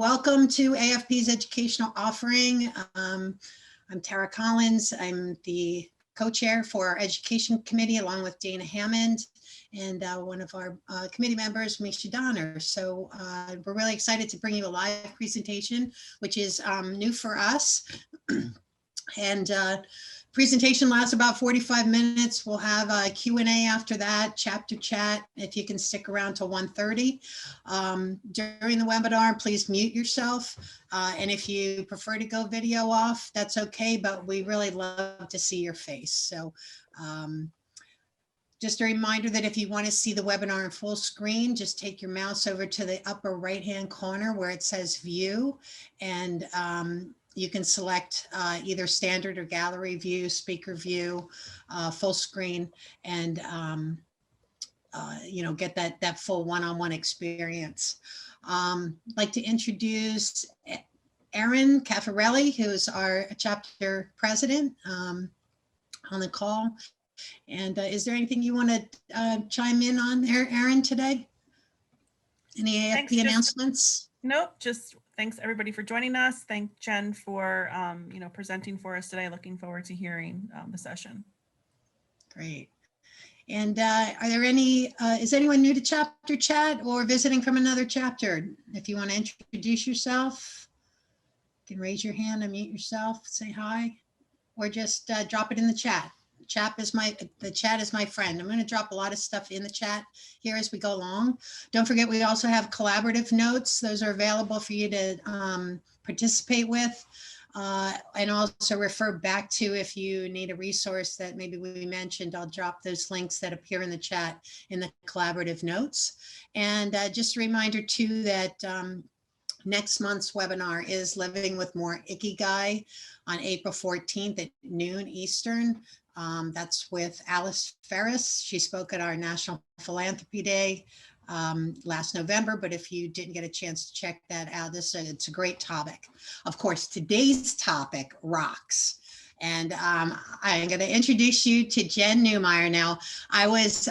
welcome to AFP's educational offering. I'm Tara Collins. I'm the co-chair for our education committee along with Dana Hammond and one of our committee members, Misha Donner. So we're really excited to bring you a live presentation, which is new for us. And presentation lasts about 45 minutes. We'll have a Q&A after that, chapter chat, if you can stick around till 1:30. During the webinar, please mute yourself. And if you prefer to go video off, that's okay, but we really love to see your face. So just a reminder that if you want to see the webinar in full screen, just take your mouse over to the upper right-hand corner where it says view, and you can select either standard or gallery view, speaker view, full screen, and you know, get that full one-on-one experience. I'd like to introduce Erin Caffarelli, who's our chapter president, on the call. And is there anything you want to chime in on there, Erin, today? Any AFP announcements? Nope, just thanks everybody for joining us. Thank Jen for presenting for us today. Looking forward to hearing the session. Great. And are there any, is anyone new to chapter chat or visiting from another chapter? If you want to introduce yourself, you can raise your hand, unmute yourself, say hi, or just drop it in the chat. The chat is my friend. I'm going to drop a lot of stuff in the chat here as we go along. Don't forget, we also have collaborative notes. Those are available for you to participate with, and also refer back to if you need a resource that maybe we mentioned. I'll drop those links that appear in the chat in the collaborative notes. And just a reminder too that next month's webinar is Living with More Ikigai on April 14th at noon Eastern. That's with Alice Ferris. She spoke at our National Philanthropy Day last November, but if you didn't get a chance to check that out, it's a great topic. Of course, today's topic rocks. And I'm going to introduce you to Jen Newmeyer. Now, I was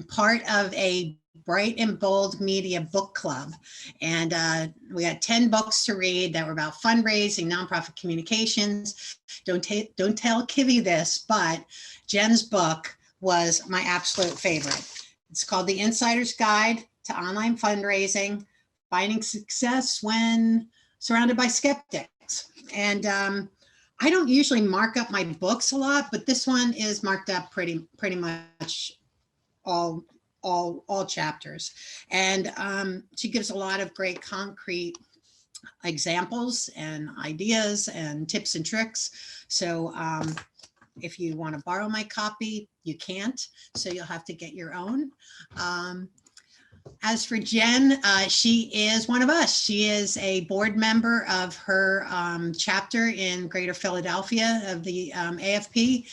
part of a Bright and Bold Media book club, and we had 10 books to read that were about fundraising, nonprofit communications. Don't tell Kivy this, but Jen's book was my absolute favorite. It's called The Insider's Guide to Online Fundraising, Finding Success When Surrounded by Skeptics. And I don't usually mark up my books a lot, but this one is marked up pretty much all chapters. And she gives a lot of great concrete examples and ideas and tips and tricks. So if you want to borrow my copy, you can't, so you'll have to get your own. As for Jen, she is one of us. She is a board member of her chapter in Greater Philadelphia of the AFP.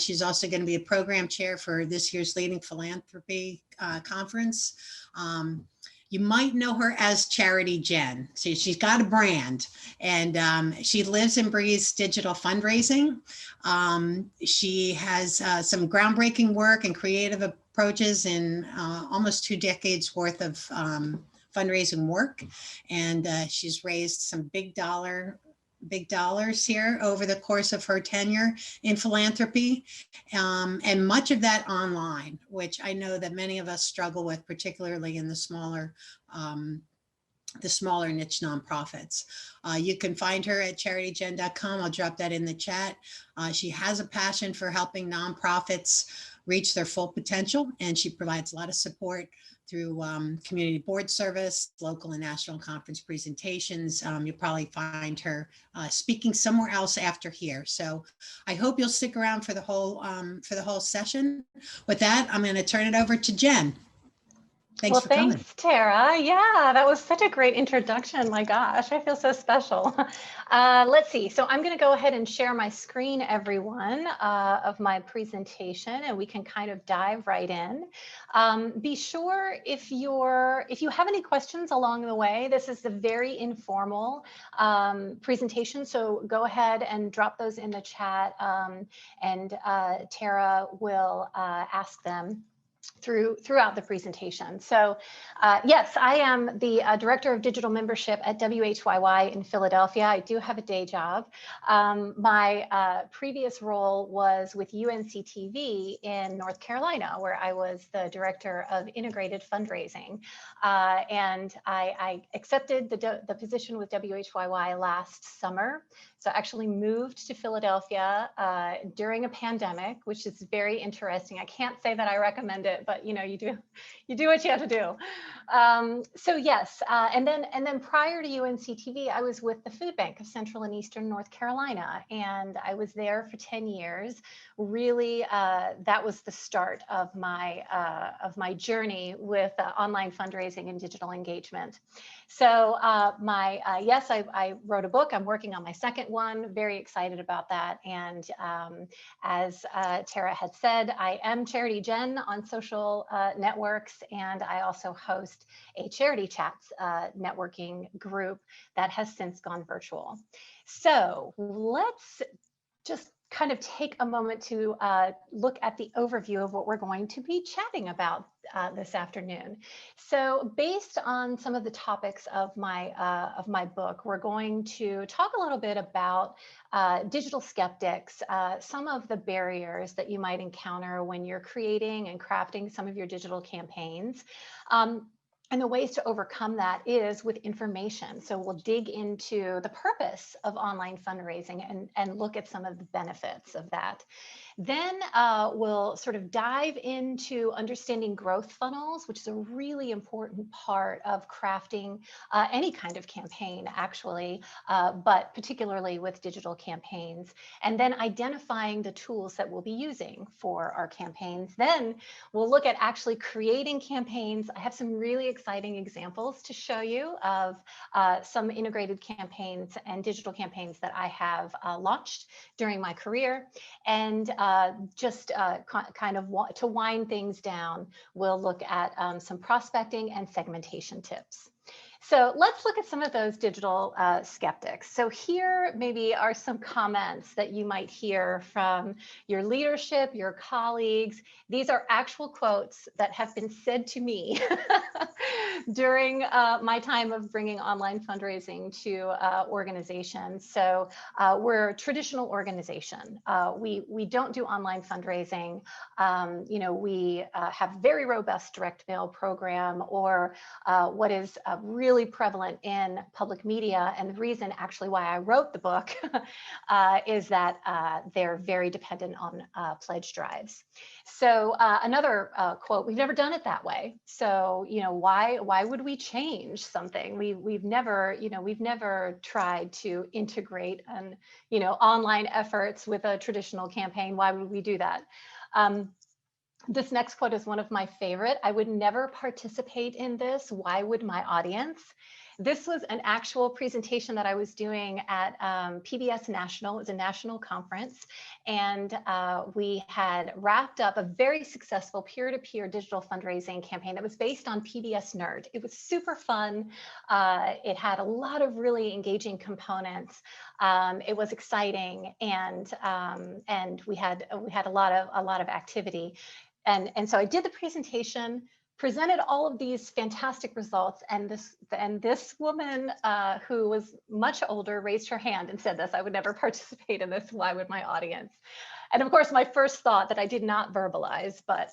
She's also going to be a program chair for this year's Leading Philanthropy Conference. You might know her as CharityJen. So she's got a brand, and she lives and breathes digital fundraising. She has some groundbreaking work and creative approaches in almost 2 decades worth of fundraising work. And she's raised some big dollars here over the course of her tenure in philanthropy, and much of that online, which I know that many of us struggle with, particularly in the smaller niche nonprofits. You can find her at charityjen.com. I'll drop that in the chat. She has a passion for helping nonprofits reach their full potential, and she provides a lot of support through community board service, local and national conference presentations. You'll probably find her speaking somewhere else after here. So I hope you'll stick around for the whole session. With that, I'm going to turn it over to Jen. Thanks for coming. Thanks, Tara. Yeah, that was such a great introduction. My gosh, I feel so special. Let's see. So I'm going to go ahead and share my screen, everyone, of my presentation, and we can kind of dive right in. Be sure if you have any questions along the way, this is a very informal presentation, so go ahead and drop those in the chat, and Tara will ask them throughout the presentation. So yes, I am the Director of Digital Membership at WHYY in Philadelphia. I do have a day job. My previous role was with UNCTV in North Carolina, where I was the Director of Integrated Fundraising. And I accepted the position with WHYY last summer. So I actually moved to Philadelphia during a pandemic, which is very interesting. I can't say that I recommend it, but you know, you do what you have to do. So yes, and then prior to UNCTV, I was with the Food Bank of Central and Eastern North Carolina, and I was there for 10 years. Really, that was the start of my journey with online fundraising and digital engagement. So yes, I wrote a book. I'm working on my second one. Very excited about that. And as Tara had said, I am CharityJen on social networks, and I also host a Charity Chats networking group that has since gone virtual. So let's just kind of take a moment to look at the overview of what we're going to be chatting about this afternoon. So based on some of the topics of my book, we're going to talk a little bit about digital skeptics, some of the barriers that you might encounter when you're creating and crafting some of your digital campaigns. And the ways to overcome that is with information. So we'll dig into the purpose of online fundraising and look at some of the benefits of that. Then we'll sort of dive into understanding growth funnels, which is a really important part of crafting any kind of campaign, actually, but particularly with digital campaigns. And then identifying the tools that we'll be using for our campaigns. Then we'll look at actually creating campaigns. I have some really exciting examples to show you of some integrated campaigns and digital campaigns that I have launched during my career. And just kind of to wind things down, we'll look at some prospecting and segmentation tips. So let's look at some of those digital skeptics. So here maybe are some comments that you might hear from your leadership, your colleagues. These are actual quotes that have been said to me during my time of bringing online fundraising to organizations. So we're a traditional organization. We don't do online fundraising. You know, we have very robust direct mail program, or what is really prevalent in public media. And the reason actually why I wrote the book is that they're very dependent on pledge drives. So another quote, we've never done it that way. So, you know, why would we change something? We've never tried to integrate and, you know, online efforts with a traditional campaign. Why would we do that? This next quote is one of my favorite. I would never participate in this. Why would my audience? This was an actual presentation that I was doing at PBS National. It was a national conference, and we had wrapped up a very successful peer-to-peer digital fundraising campaign that was based on PBS Nerd. It was super fun. It had a lot of really engaging components. It was exciting, and we had a lot of activity. And so I did the presentation, presented all of these fantastic results, and this woman who was much older raised her hand and said this: I would never participate in this. Why would my audience? And of course, my first thought that I did not verbalize, but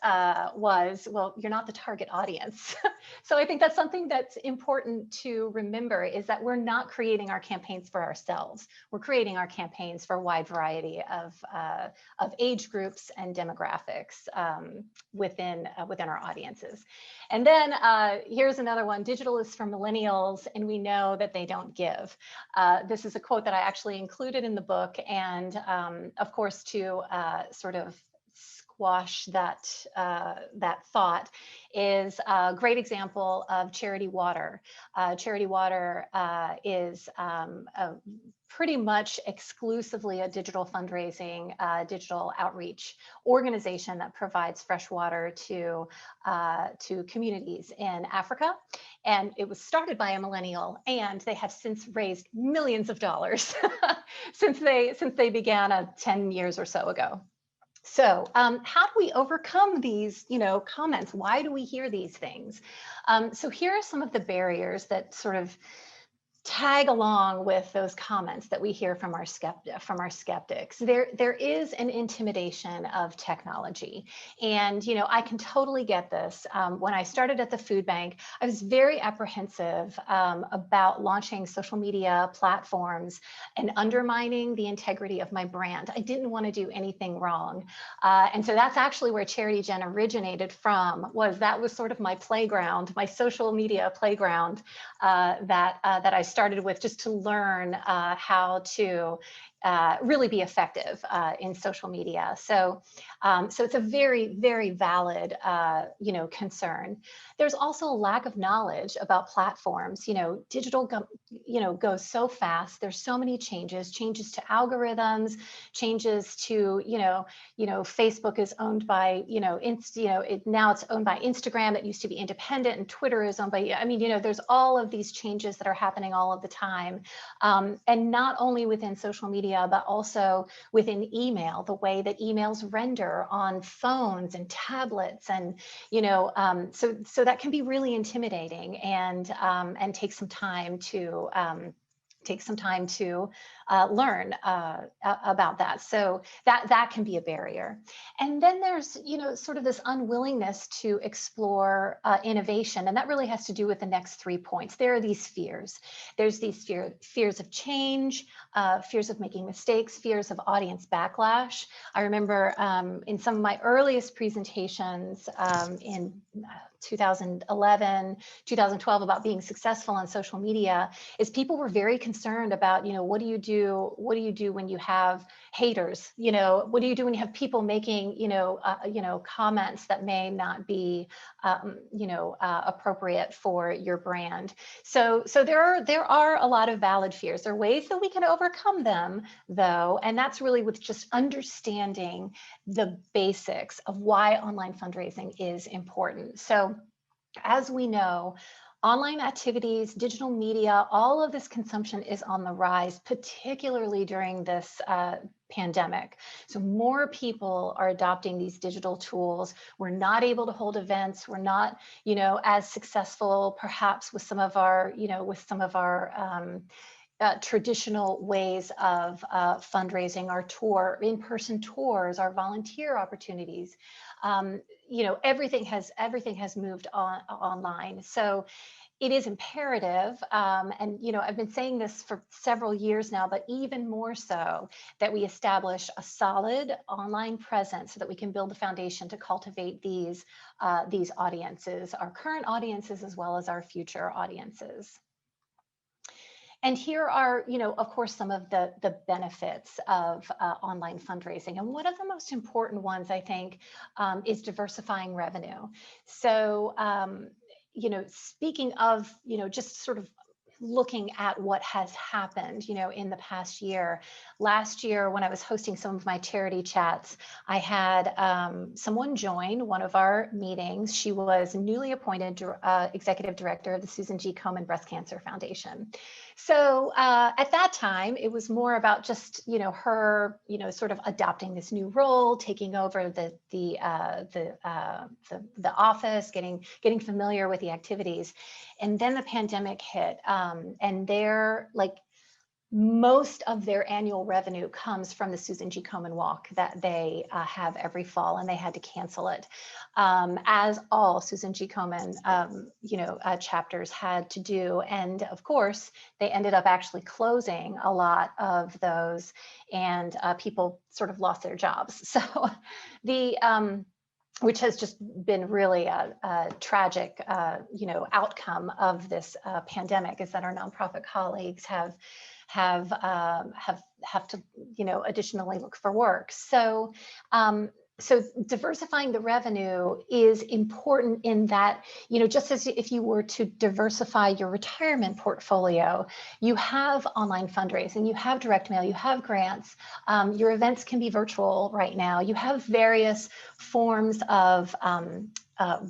was, well, you're not the target audience. So I think that's something that's important to remember, is that we're not creating our campaigns for ourselves. We're creating our campaigns for a wide variety of age groups and demographics within our audiences. And then here's another one: digital is for millennials, and we know that they don't give. This is a quote that I actually included in the book, and of course, to sort of squash that thought is a great example of Charity Water. Charity Water is pretty much exclusively a digital fundraising, digital outreach organization that provides fresh water to communities in Africa. And it was started by a millennial, and they have since raised millions of dollars since they began 10 years or so ago. So how do we overcome these, comments? Why do we hear these things? So here are some of the barriers that sort of tag along with those comments that we hear from our skeptics. There is an intimidation of technology, and I can totally get this. When I started at the food bank, I was very apprehensive about launching social media platforms and undermining the integrity of my brand. I didn't want to do anything wrong, and so that's actually where CharityJen originated from. That was sort of my playground, my social media playground that I started with, just to learn how to really be effective in social media. So it's a very, very valid, concern. There's also a lack of knowledge about platforms. Digital, goes so fast. There's so many changes to algorithms, changes to, Facebook is owned by, now it's owned by Instagram. It used to be independent, and Twitter is owned by, there's all of these changes that are happening all of the time. And not only within social media, but also within email, the way that emails render on phones and tablets, and so that can be really intimidating, and take some time to learn about that. So that can be a barrier. And then there's, sort of this unwillingness to explore innovation. And that really has to do with the next 3 points. There are these fears. There's these fears of change, fears of making mistakes, fears of audience backlash. I remember in some of my earliest presentations in 2011, 2012 about being successful on social media, is people were very concerned about, what do you do when you have haters? What do you do when you have people making, comments that may not be, appropriate for your brand? So there are a lot of valid fears. There are ways that we can overcome them, though, and that's really with just understanding the basics of why online fundraising is important. So, as we know, online activities, digital media, all of this consumption is on the rise, particularly during this pandemic. So more people are adopting these digital tools. We're not able to hold events. We're not, as successful, perhaps, with some of our, traditional ways of fundraising, our in-person tours, our volunteer opportunities. Everything has moved online. So it is imperative, and I've been saying this for several years now, but even more so, that we establish a solid online presence so that we can build the foundation to cultivate these audiences, our current audiences as well as our future audiences. And here are, of course, some of the benefits of online fundraising. And one of the most important ones, I think, is diversifying revenue. So, speaking of, just sort of looking at what has happened, in the past year. Last year, when I was hosting some of my charity chats, I had someone join one of our meetings. She was newly appointed executive director of the Susan G. Komen Breast Cancer Foundation. So at that time, it was more about just, her, sort of adopting this new role, taking over the office, getting familiar with the activities. And then the pandemic hit, and most of their annual revenue comes from the Susan G. Komen Walk that they have every fall, and they had to cancel it, as all Susan G. Komen, chapters had to do. And of course, they ended up actually closing a lot of those, and people sort of lost their jobs. So which has just been really a tragic, outcome of this pandemic, is that our nonprofit colleagues have to, additionally look for work. So, so diversifying the revenue is important in that, just as if you were to diversify your retirement portfolio, you have online fundraising, you have direct mail, you have grants, your events can be virtual right now, you have various forms of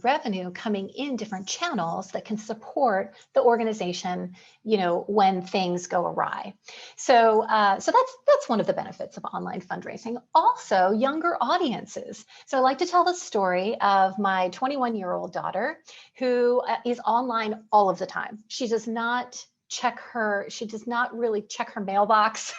revenue coming in different channels that can support the organization, when things go awry. So that's one of the benefits of online fundraising. Also, younger audiences. So I like to tell the story of my 21-year-old daughter who is online all of the time. She does not really check her mailbox.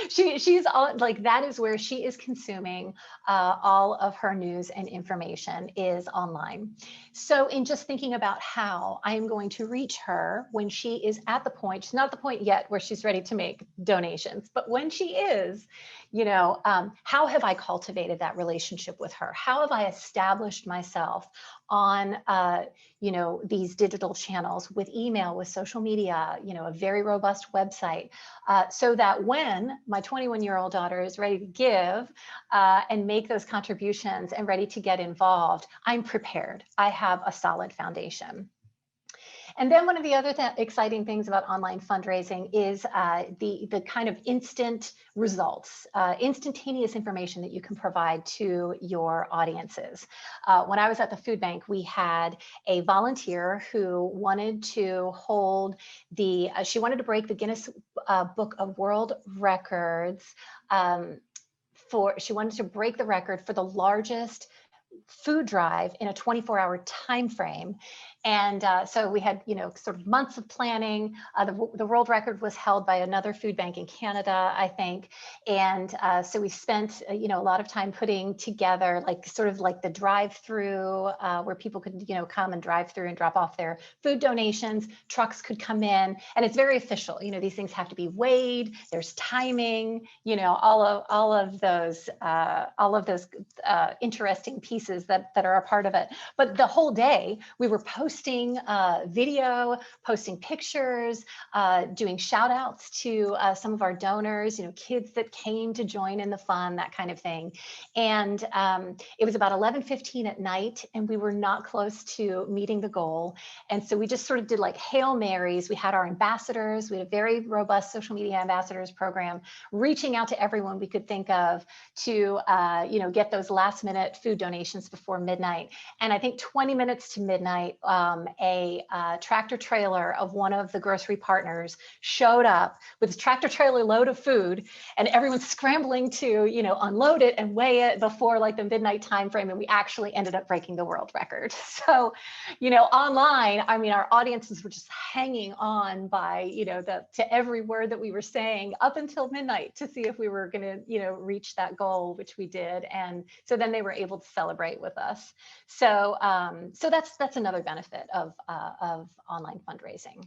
She's all, like, that is where she is consuming all of her news and information is online. So in just thinking about how I am going to reach her when she is at the point, she's not at the point yet where she's ready to make donations, but when she is, how have I cultivated that relationship with her? How have I established myself on these digital channels, with email, with social media, a very robust website, so that when my 21-year-old daughter is ready to give and make those contributions and ready to get involved, I'm prepared. I have a solid foundation. And then one of the other exciting things about online fundraising is the kind of instant results, instantaneous information that you can provide to your audiences. When I was at the food bank, we had a volunteer who wanted to hold she wanted to break the Guinness Book of World Records. She wanted to break the record for the largest food drive in a 24-hour time frame. And so we had, sort of months of planning. The world record was held by another food bank in Canada, I think. And so we spent, a lot of time putting together, sort of like the drive-through where people could, come and drive through and drop off their food donations. Trucks could come in, and it's very official. These things have to be weighed. There's timing. All of those interesting pieces that are a part of it. But the whole day we were posting video, posting pictures, doing shout outs to some of our donors, kids that came to join in the fun, that kind of thing. And it was about 11:15 at night, and we were not close to meeting the goal. And so we just sort of did like Hail Marys. We had our ambassadors. We had a very robust social media ambassadors program, reaching out to everyone we could think of to get those last minute food donations before midnight. And I think 20 minutes to midnight, a tractor trailer of one of the grocery partners showed up with a tractor trailer load of food, and everyone's scrambling to unload it and weigh it before the midnight time frame, and we actually ended up breaking the world record. So online, I mean, our audiences were just hanging on by to every word that we were saying up until midnight to see if we were going to reach that goal, which we did. And so then they were able to celebrate with us. So that's another benefit of online fundraising.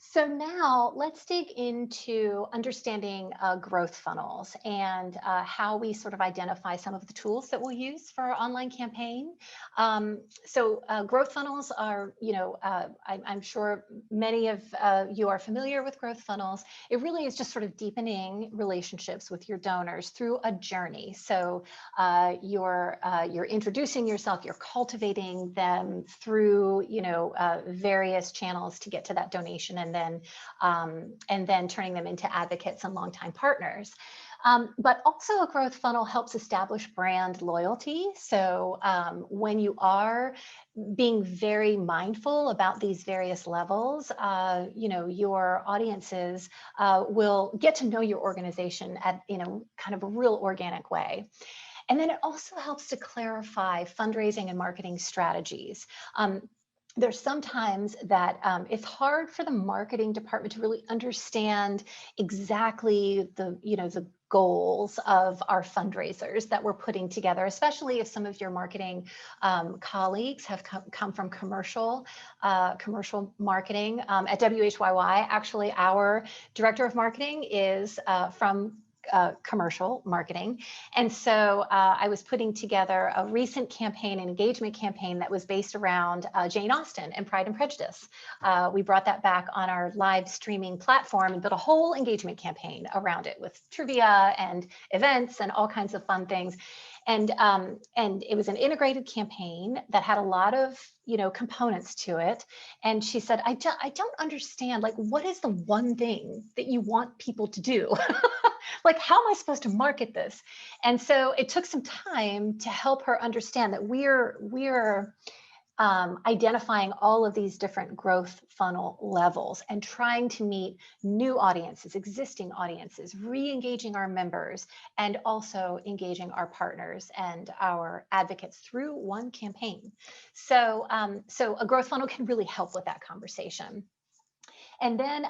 So now let's dig into understanding growth funnels and how we sort of identify some of the tools that we'll use for our online campaign. So growth funnels are, I'm sure many of you are familiar with growth funnels. It really is just sort of deepening relationships with your donors through a journey. So you're introducing yourself, you're cultivating them through, various channels to get to that donation, and then turning them into advocates and longtime partners. But also a growth funnel helps establish brand loyalty. So when you are being very mindful about these various levels, your audiences will get to know your organization in a kind of a real organic way. And then it also helps to clarify fundraising and marketing strategies. There's sometimes that it's hard for the marketing department to really understand exactly the goals of our fundraisers that we're putting together, especially if some of your marketing colleagues have come from commercial marketing. At WHYY, actually, our director of marketing is from commercial marketing. And so I was putting together a recent campaign, an engagement campaign that was based around Jane Austen and Pride and Prejudice. We brought that back on our live streaming platform and built a whole engagement campaign around it with trivia and events and all kinds of fun things. And it was an integrated campaign that had a lot of, components to it. And she said, I don't understand, like, what is the one thing that you want people to do? Like, how am I supposed to market this? And so it took some time to help her understand that we're identifying all of these different growth funnel levels and trying to meet new audiences, existing audiences, re-engaging our members, and also engaging our partners and our advocates through one campaign. So a growth funnel can really help with that conversation. And then,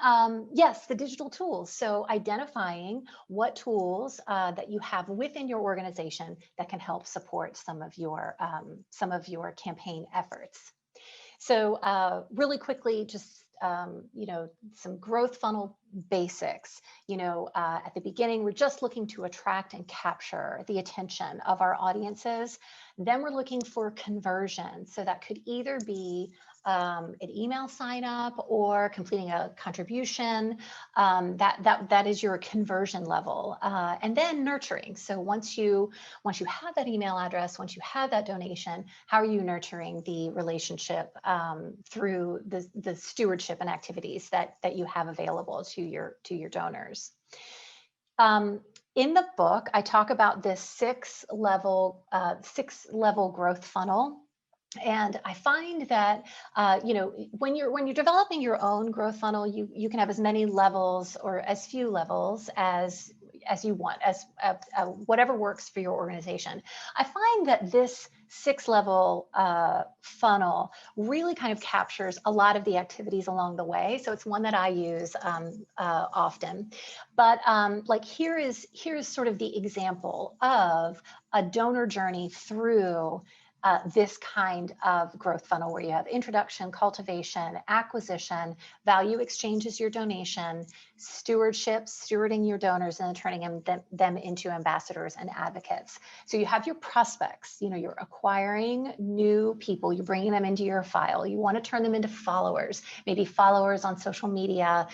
yes, the digital tools. So identifying what tools that you have within your organization that can help support some of your campaign efforts. So really quickly, just some growth funnel basics. At the beginning, we're just looking to attract and capture the attention of our audiences. Then we're looking for conversion. So that could either be an email sign up or completing a contribution. That is your conversion level. And then nurturing. So once you have that email address, once you have that donation, how are you nurturing the relationship through the stewardship and activities that you have available to your donors? In the book, I talk about this six level growth funnel. And I find that, when you're developing your own growth funnel, you can have as many levels or as few levels as you want, as whatever works for your organization. I find that this 6-level funnel really kind of captures a lot of the activities along the way. So it's one that I use often. But like here's sort of the example of a donor journey through this kind of growth funnel, where you have introduction, cultivation, acquisition, value exchange is your donation, stewardship, stewarding your donors and turning them into ambassadors and advocates. So you have your prospects, you're acquiring new people, you're bringing them into your file. You want to turn them into followers, maybe followers on social media.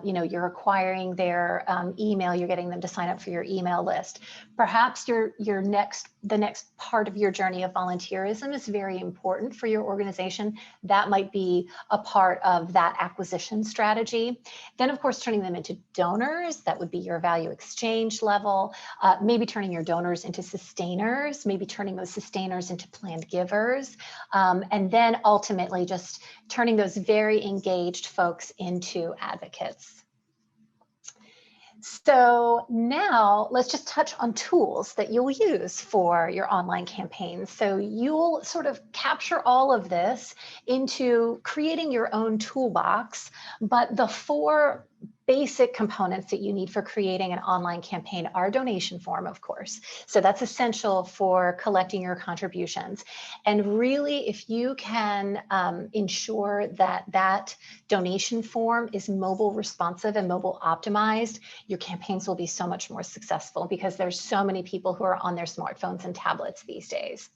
You're acquiring their email, you're getting them to sign up for your email list. Perhaps the next part of your journey of volunteerism is very important for your organization. That might be a part of that acquisition strategy. Then, of course, turning them into donors, that would be your value exchange level. Maybe turning your donors into sustainers, maybe turning those sustainers into planned givers. And then ultimately just turning those very engaged folks into advocates. So now let's just touch on tools that you'll use for your online campaigns. So you'll sort of capture all of this into creating your own toolbox, but the 4 basic components that you need for creating an online campaign are donation form, of course. So that's essential for collecting your contributions. And really, if you can ensure that donation form is mobile responsive and mobile optimized, your campaigns will be so much more successful, because there's so many people who are on their smartphones and tablets these days.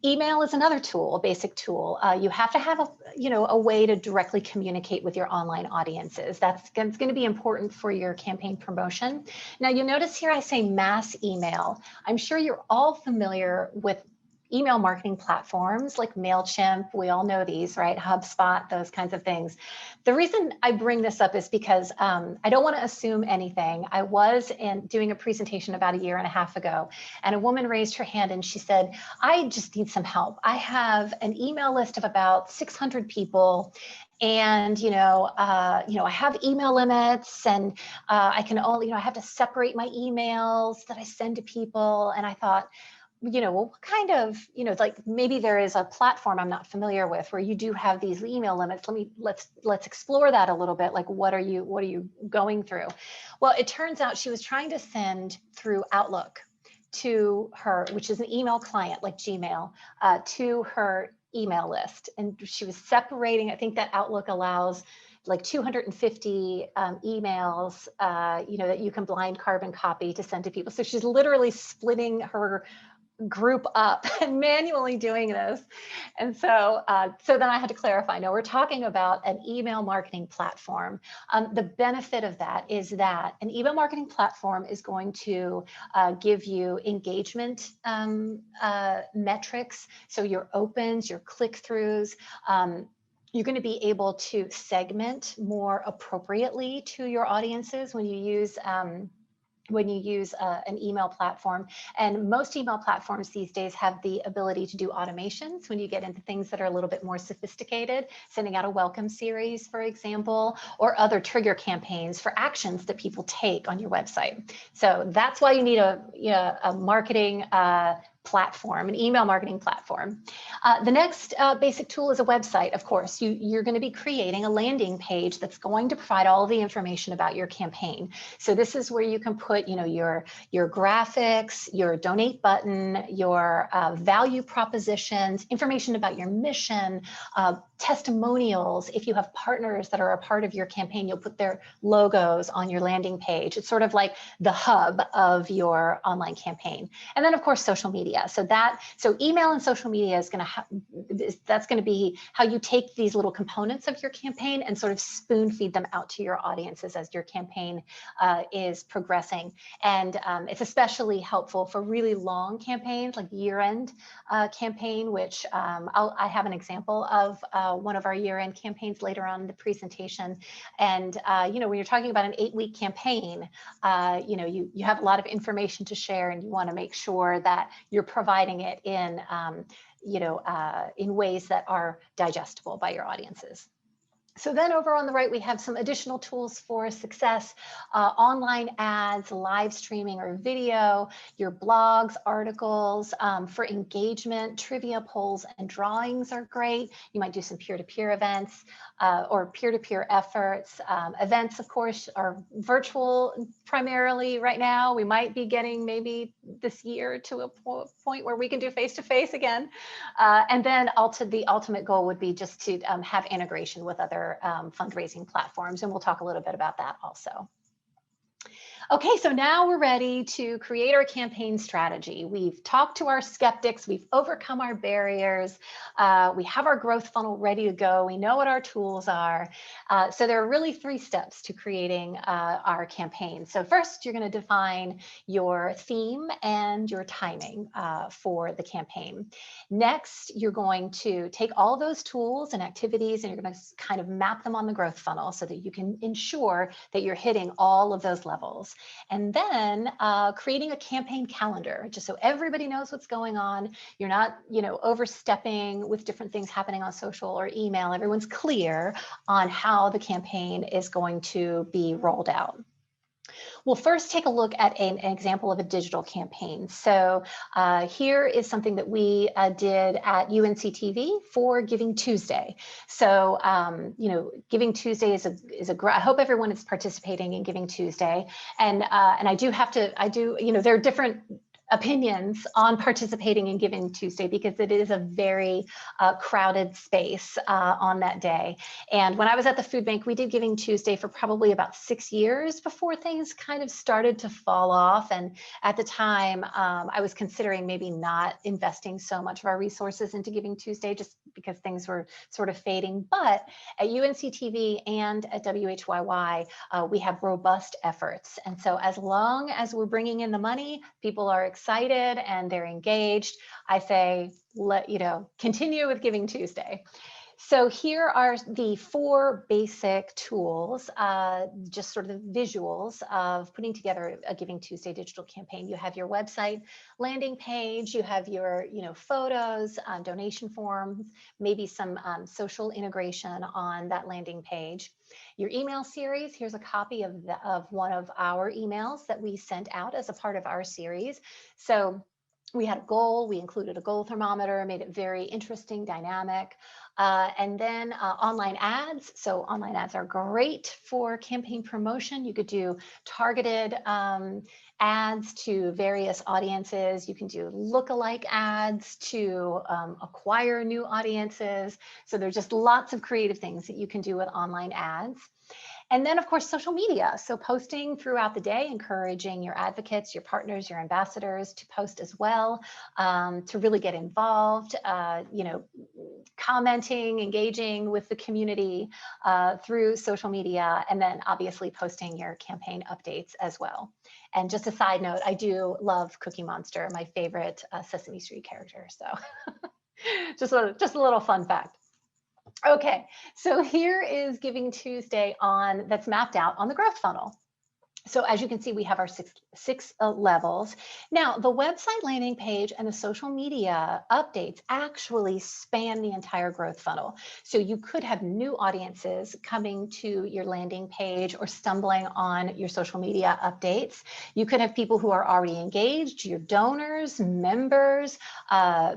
Email is another tool, a basic tool. You have to have a way to directly communicate with your online audiences. That's going to be important for your campaign promotion. Now, you'll notice here I say mass email. I'm sure you're all familiar with email marketing platforms like MailChimp. We all know these, right? HubSpot, those kinds of things. The reason I bring this up is because I don't want to assume anything. I was doing a presentation about 1.5 years ago, and a woman raised her hand and she said, I just need some help. I have an email list of about 600 people, and I have email limits, and I can only, I have to separate my emails that I send to people. And I thought, well, what kind of, it's like maybe there is a platform I'm not familiar with where you do have these email limits. Let's explore that a little bit. Like, what are you going through? Well, it turns out she was trying to send through Outlook to her, which is an email client like Gmail, to her email list. And she was separating, I think that Outlook allows like 250 emails, that you can blind carbon copy to send to people. So she's literally splitting her group up and manually doing this. And so, so then I had to clarify, no, we're talking about an email marketing platform. The benefit of that is that an email marketing platform is going to give you engagement metrics. So your opens, your click-throughs, you're going to be able to segment more appropriately to your audiences when you use an email platform. And most email platforms these days have the ability to do automations when you get into things that are a little bit more sophisticated, sending out a welcome series, for example, or other trigger campaigns for actions that people take on your website. So that's why you need a marketing platform, an email marketing platform. The next basic tool is a website. Of course, you're going to be creating a landing page that's going to provide all the information about your campaign. So this is where you can put, your graphics, your donate button, your value propositions, information about your mission, testimonials. If you have partners that are a part of your campaign, you'll put their logos on your landing page. It's sort of like the hub of your online campaign. And then, of course, social media. So email and social media is going to be how you take these little components of your campaign and sort of spoon feed them out to your audiences as your campaign is progressing. And it's especially helpful for really long campaigns, like year-end campaign, which I have an example of one of our year-end campaigns later on in the presentation. And when you're talking about an 8-week campaign, you have a lot of information to share, and you want to make sure that you're providing it in ways that are digestible by your audiences. So then over on the right, we have some additional tools for success: online ads, live streaming or video, your blogs, articles. For engagement, trivia, polls, and drawings are great. You might do some peer-to-peer events or peer-to-peer efforts. Events, of course, are virtual primarily right now. We might be getting maybe this year to a point where we can do face-to-face again. And then the ultimate goal would be just to have integration with other fundraising platforms, and we'll talk a little bit about that also. Okay, so now we're ready to create our campaign strategy. We've talked to our skeptics, we've overcome our barriers, we have our growth funnel ready to go, we know what our tools are. So there are really 3 steps to creating our campaign. So first, you're going to define your theme and your timing for the campaign. Next, you're going to take all those tools and activities and you're going to kind of map them on the growth funnel so that you can ensure that you're hitting all of those levels. And then creating a campaign calendar, just so everybody knows what's going on. You're not, overstepping with different things happening on social or email. Everyone's clear on how the campaign is going to be rolled out. We'll first take a look at an example of a digital campaign. So here is something that we did at UNC-TV for Giving Tuesday. So, Giving Tuesday is a great, I hope everyone is participating in Giving Tuesday. And there are different opinions on participating in Giving Tuesday because it is a very crowded space on that day. And when I was at the food bank, we did Giving Tuesday for probably about 6 years before things kind of started to fall off. And at the time, I was considering maybe not investing so much of our resources into Giving Tuesday just because things were sort of fading. But at UNC-TV and at WHYY, we have robust efforts. And so as long as we're bringing in the money, people are excited and they're engaged, I say, continue with Giving Tuesday. So here are the 4 basic tools, just sort of the visuals of putting together a Giving Tuesday digital campaign. You have your website landing page, you have your photos, donation forms, maybe some social integration on that landing page. Your email series, here's a copy of one of our emails that we sent out as a part of our series. So we had a goal, we included a goal thermometer, made it very interesting, dynamic. And then online ads. So online ads are great for campaign promotion. You could do targeted ads to various audiences. You can do lookalike ads to acquire new audiences. So there's just lots of creative things that you can do with online ads. And then, of course, social media. So posting throughout the day, encouraging your advocates, your partners, your ambassadors to post as well, to really get involved, commenting, engaging with the community through social media, and then obviously posting your campaign updates as well. And just a side note, I do love Cookie Monster, my favorite Sesame Street character. So just a little fun fact. Okay, so here is Giving Tuesday that's mapped out on the growth funnel. So as you can see, we have our six levels. Now, the website landing page and the social media updates actually span the entire growth funnel. So you could have new audiences coming to your landing page or stumbling on your social media updates. You could have people who are already engaged, your donors, members,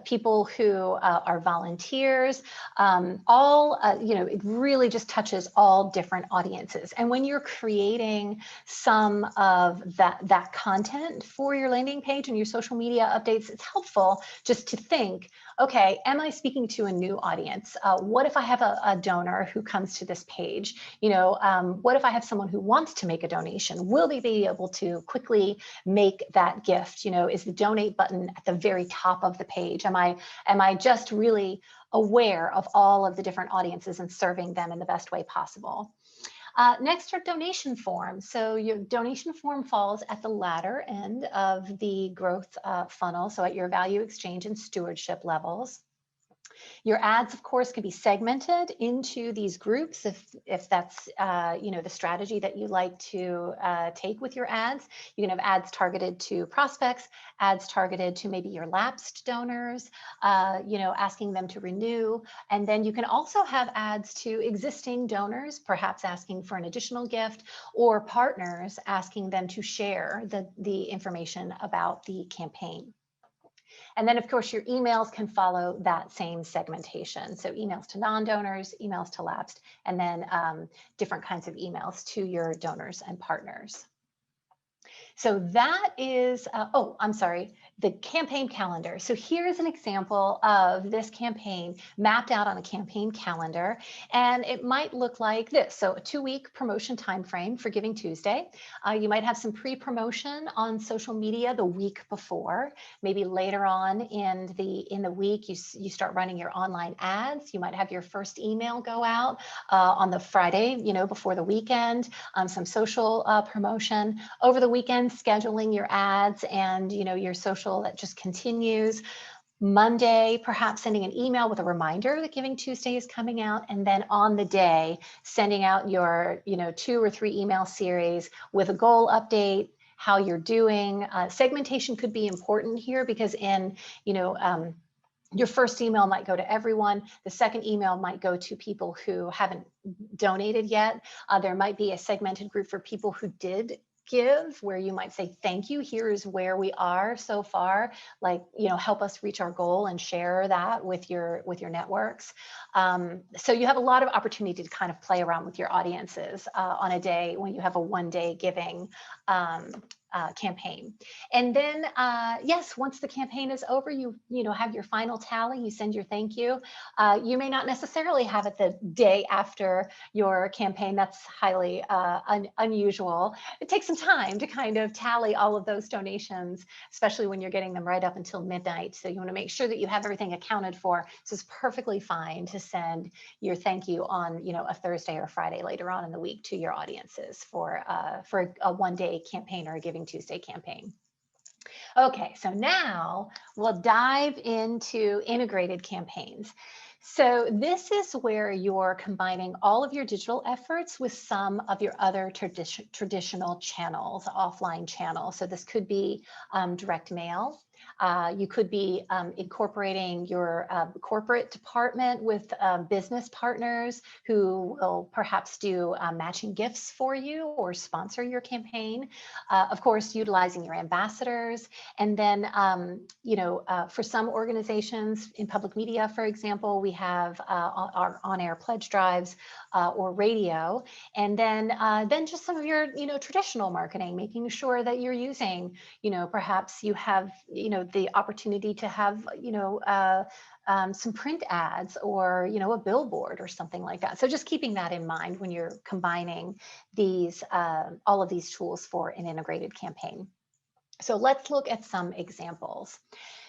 people who are volunteers, it really just touches all different audiences. And when you're creating some of that content for your landing page and your social media updates, it's helpful just to think, okay, am I speaking to a new audience? What if I have a donor who comes to this page? What if I have someone who wants to make a donation? Will they be able to quickly make that gift? Is the donate button at the very top of the page? Am I just really aware of all of the different audiences and serving them in the best way possible? Next are donation forms. So your donation form falls at the latter end of the growth funnel, so at your value exchange and stewardship levels. Your ads, of course, can be segmented into these groups if that's the strategy that you like to take with your ads. You can have ads targeted to prospects, ads targeted to maybe your lapsed donors, asking them to renew. And then you can also have ads to existing donors, perhaps asking for an additional gift, or partners asking them to share the information about the campaign. And then, of course, your emails can follow that same segmentation. So emails to non-donors, emails to lapsed, and then different kinds of emails to your donors and partners. So that is, the campaign calendar. So here's an example of this campaign mapped out on a campaign calendar, and it might look like this. So a 2-week promotion timeframe for Giving Tuesday. You might have some pre-promotion on social media the week before. Maybe later on in the week, you start running your online ads. You might have your first email go out on the Friday, before the weekend. Some social promotion over the weekend, scheduling your ads and your social that just continues. Monday, perhaps sending an email with a reminder that Giving Tuesday is coming out, and then on the day, sending out your 2 or 3 email series with a goal update, how you're doing. Segmentation could be important here because your first email might go to everyone. The second email might go to people who haven't donated yet. There might be a segmented group for people who did give, where you might say, thank you, here is where we are so far, help us reach our goal and share that with your networks. So you have a lot of opportunity to kind of play around with your audiences on a day when you have a one-day giving campaign. And then, yes, once the campaign is over, you have your final tally, you send your thank you. You may not necessarily have it the day after your campaign. That's highly unusual. It takes some time to kind of tally all of those donations, especially when you're getting them right up until midnight. So you want to make sure that you have everything accounted for. So it's perfectly fine to send your thank you on a Thursday or Friday later on in the week to your audiences for a one-day campaign or a Giving Tuesday campaign. Okay, so now we'll dive into integrated campaigns. So this is where you're combining all of your digital efforts with some of your other traditional channels, offline channels. So this could be direct mail. You could be incorporating your corporate department with business partners who will perhaps do matching gifts for you or sponsor your campaign. Of course, utilizing your ambassadors. And then, for some organizations in public media, for example, we have our on-air pledge drives or radio. And then just some of your, traditional marketing, making sure that you're using, perhaps you have, the opportunity to have, some print ads or, a billboard or something like that. So just keeping that in mind when you're combining these, all of these tools for an integrated campaign. So let's look at some examples.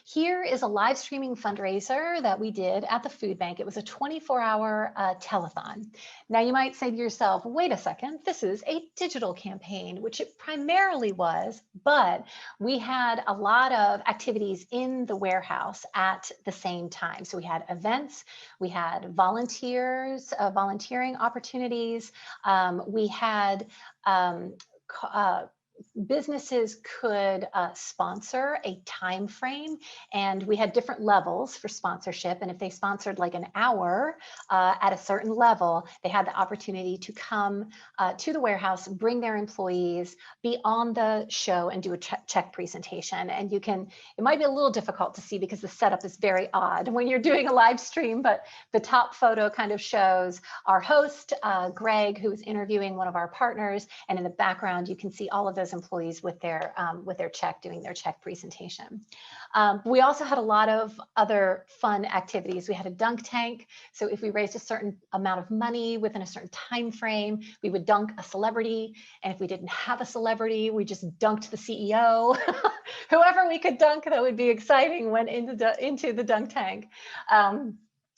Here is a live streaming fundraiser that we did at the food bank. It was a 24-hour telethon. Now you might say to yourself, wait a second, this is a digital campaign, which it primarily was, but we had a lot of activities in the warehouse at the same time. So we had events, we had volunteers, volunteering opportunities, we had businesses could sponsor a time frame, and we had different levels for sponsorship. And if they sponsored like an hour at a certain level, they had the opportunity to come to the warehouse, bring their employees, be on the show and do a check presentation. And it might be a little difficult to see because the setup is very odd when you're doing a live stream, but the top photo kind of shows our host, Greg, who is interviewing one of our partners. And in the background, you can see all of those employees with their check, doing their check presentation. We also had a lot of other fun activities. We had a dunk tank. So if we raised a certain amount of money within a certain time frame, we would dunk a celebrity. And if we didn't have a celebrity, we just dunked the CEO. Whoever we could dunk that would be exciting went into the dunk tank.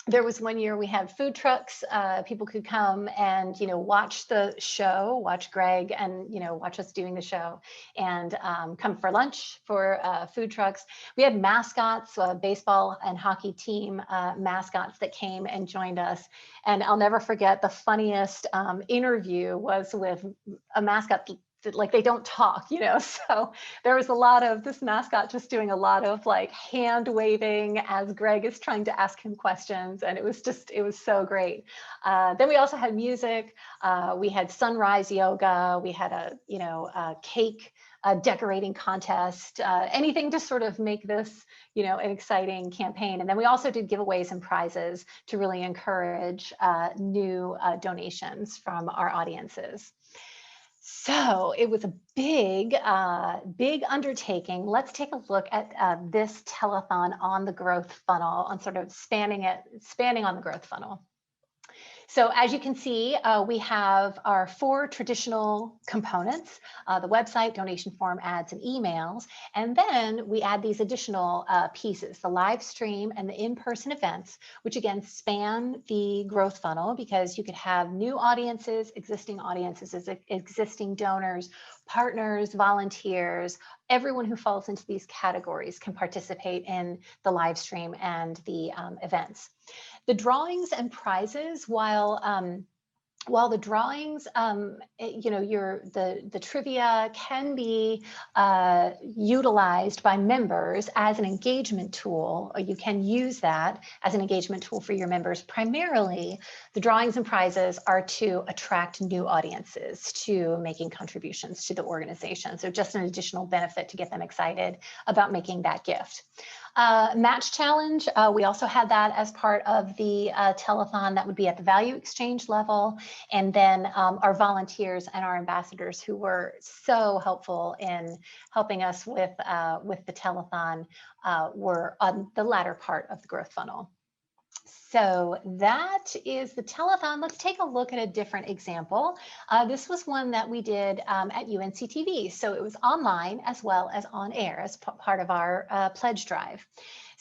There was one year we had food trucks. People could come and, watch the show, watch Greg and, watch us doing the show, and come for lunch for food trucks. We had mascots, baseball and hockey team mascots that came and joined us. And I'll never forget, the funniest interview was with a mascot. Like, they don't talk, so there was a lot of this mascot just doing a lot of like hand waving as Greg is trying to ask him questions. And it was so great. Then we also had music. We had sunrise yoga. We had a cake decorating contest, anything to sort of make this, an exciting campaign. And then we also did giveaways and prizes to really encourage new donations from our audiences. So it was a big undertaking. Let's take a look at this telethon on the growth funnel, on sort of expanding on the growth funnel. So as you can see, we have our 4 traditional components, the website, donation form, ads, and emails. And then we add these additional pieces, the live stream and the in-person events, which again span the growth funnel, because you could have new audiences, existing donors, partners, volunteers. Everyone who falls into these categories can participate in the live stream and the events. The drawings and prizes, while the drawings, the trivia can be utilized by members as an engagement tool, or you can use that as an engagement tool for your members. Primarily, the drawings and prizes are to attract new audiences to making contributions to the organization. So just an additional benefit to get them excited about making that gift. Match challenge, we also had that as part of the telethon. That would be at the value exchange level. And then our volunteers and our ambassadors, who were so helpful in helping us with the telethon, were on the latter part of the growth funnel. So that is the telethon. Let's take a look at a different example. This was one that we did at UNCTV. So it was online as well as on air as part of our pledge drive.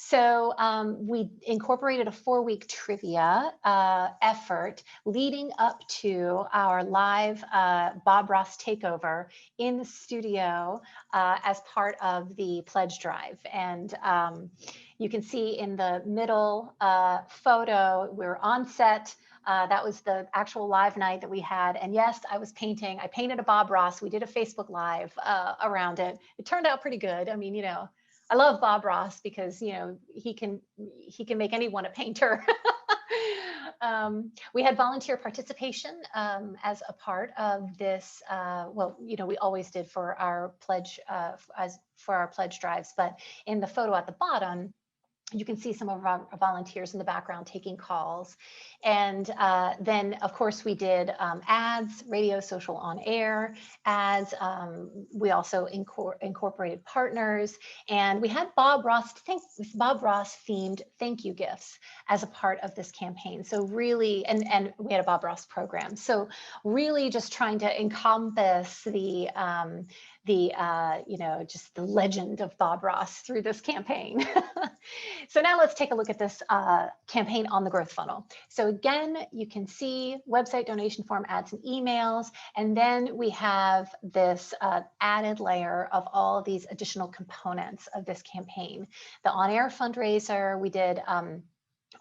So we incorporated a 4-week trivia effort leading up to our live Bob Ross takeover in the studio as part of the pledge drive. And you can see in the middle photo, we're on set. That was the actual live night that we had. And yes, I was painting. I painted a Bob Ross. We did a Facebook Live around it. It turned out pretty good. I mean, I love Bob Ross because, he can make anyone a painter. We had volunteer participation as a part of this. We always did for our pledge for our pledge drives, but in the photo at the bottom, You can see some of our volunteers in the background taking calls. And then, of course, we did ads, radio, social, on air ads. We also incorporated partners, and we had Bob Ross themed thank you gifts as a part of this campaign. So really, and we had a Bob Ross program. So really just trying to encompass the just the legend of Bob Ross through this campaign. So now let's take a look at this campaign on the growth funnel. So again, you can see website, donation form, ads, and emails. And then we have this added layer of all these additional components of this campaign. The on-air fundraiser, we did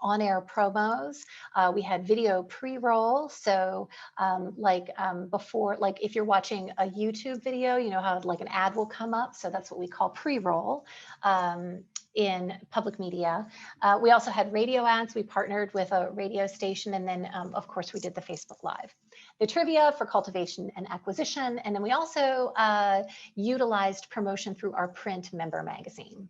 on-air promos. We had video pre-roll. So before, like if you're watching a YouTube video, you know how like an ad will come up. So that's what we call pre-roll in public media. We also had radio ads. We partnered with a radio station. And then of course we did the Facebook Live. The trivia for cultivation and acquisition. And then we also utilized promotion through our print member magazine.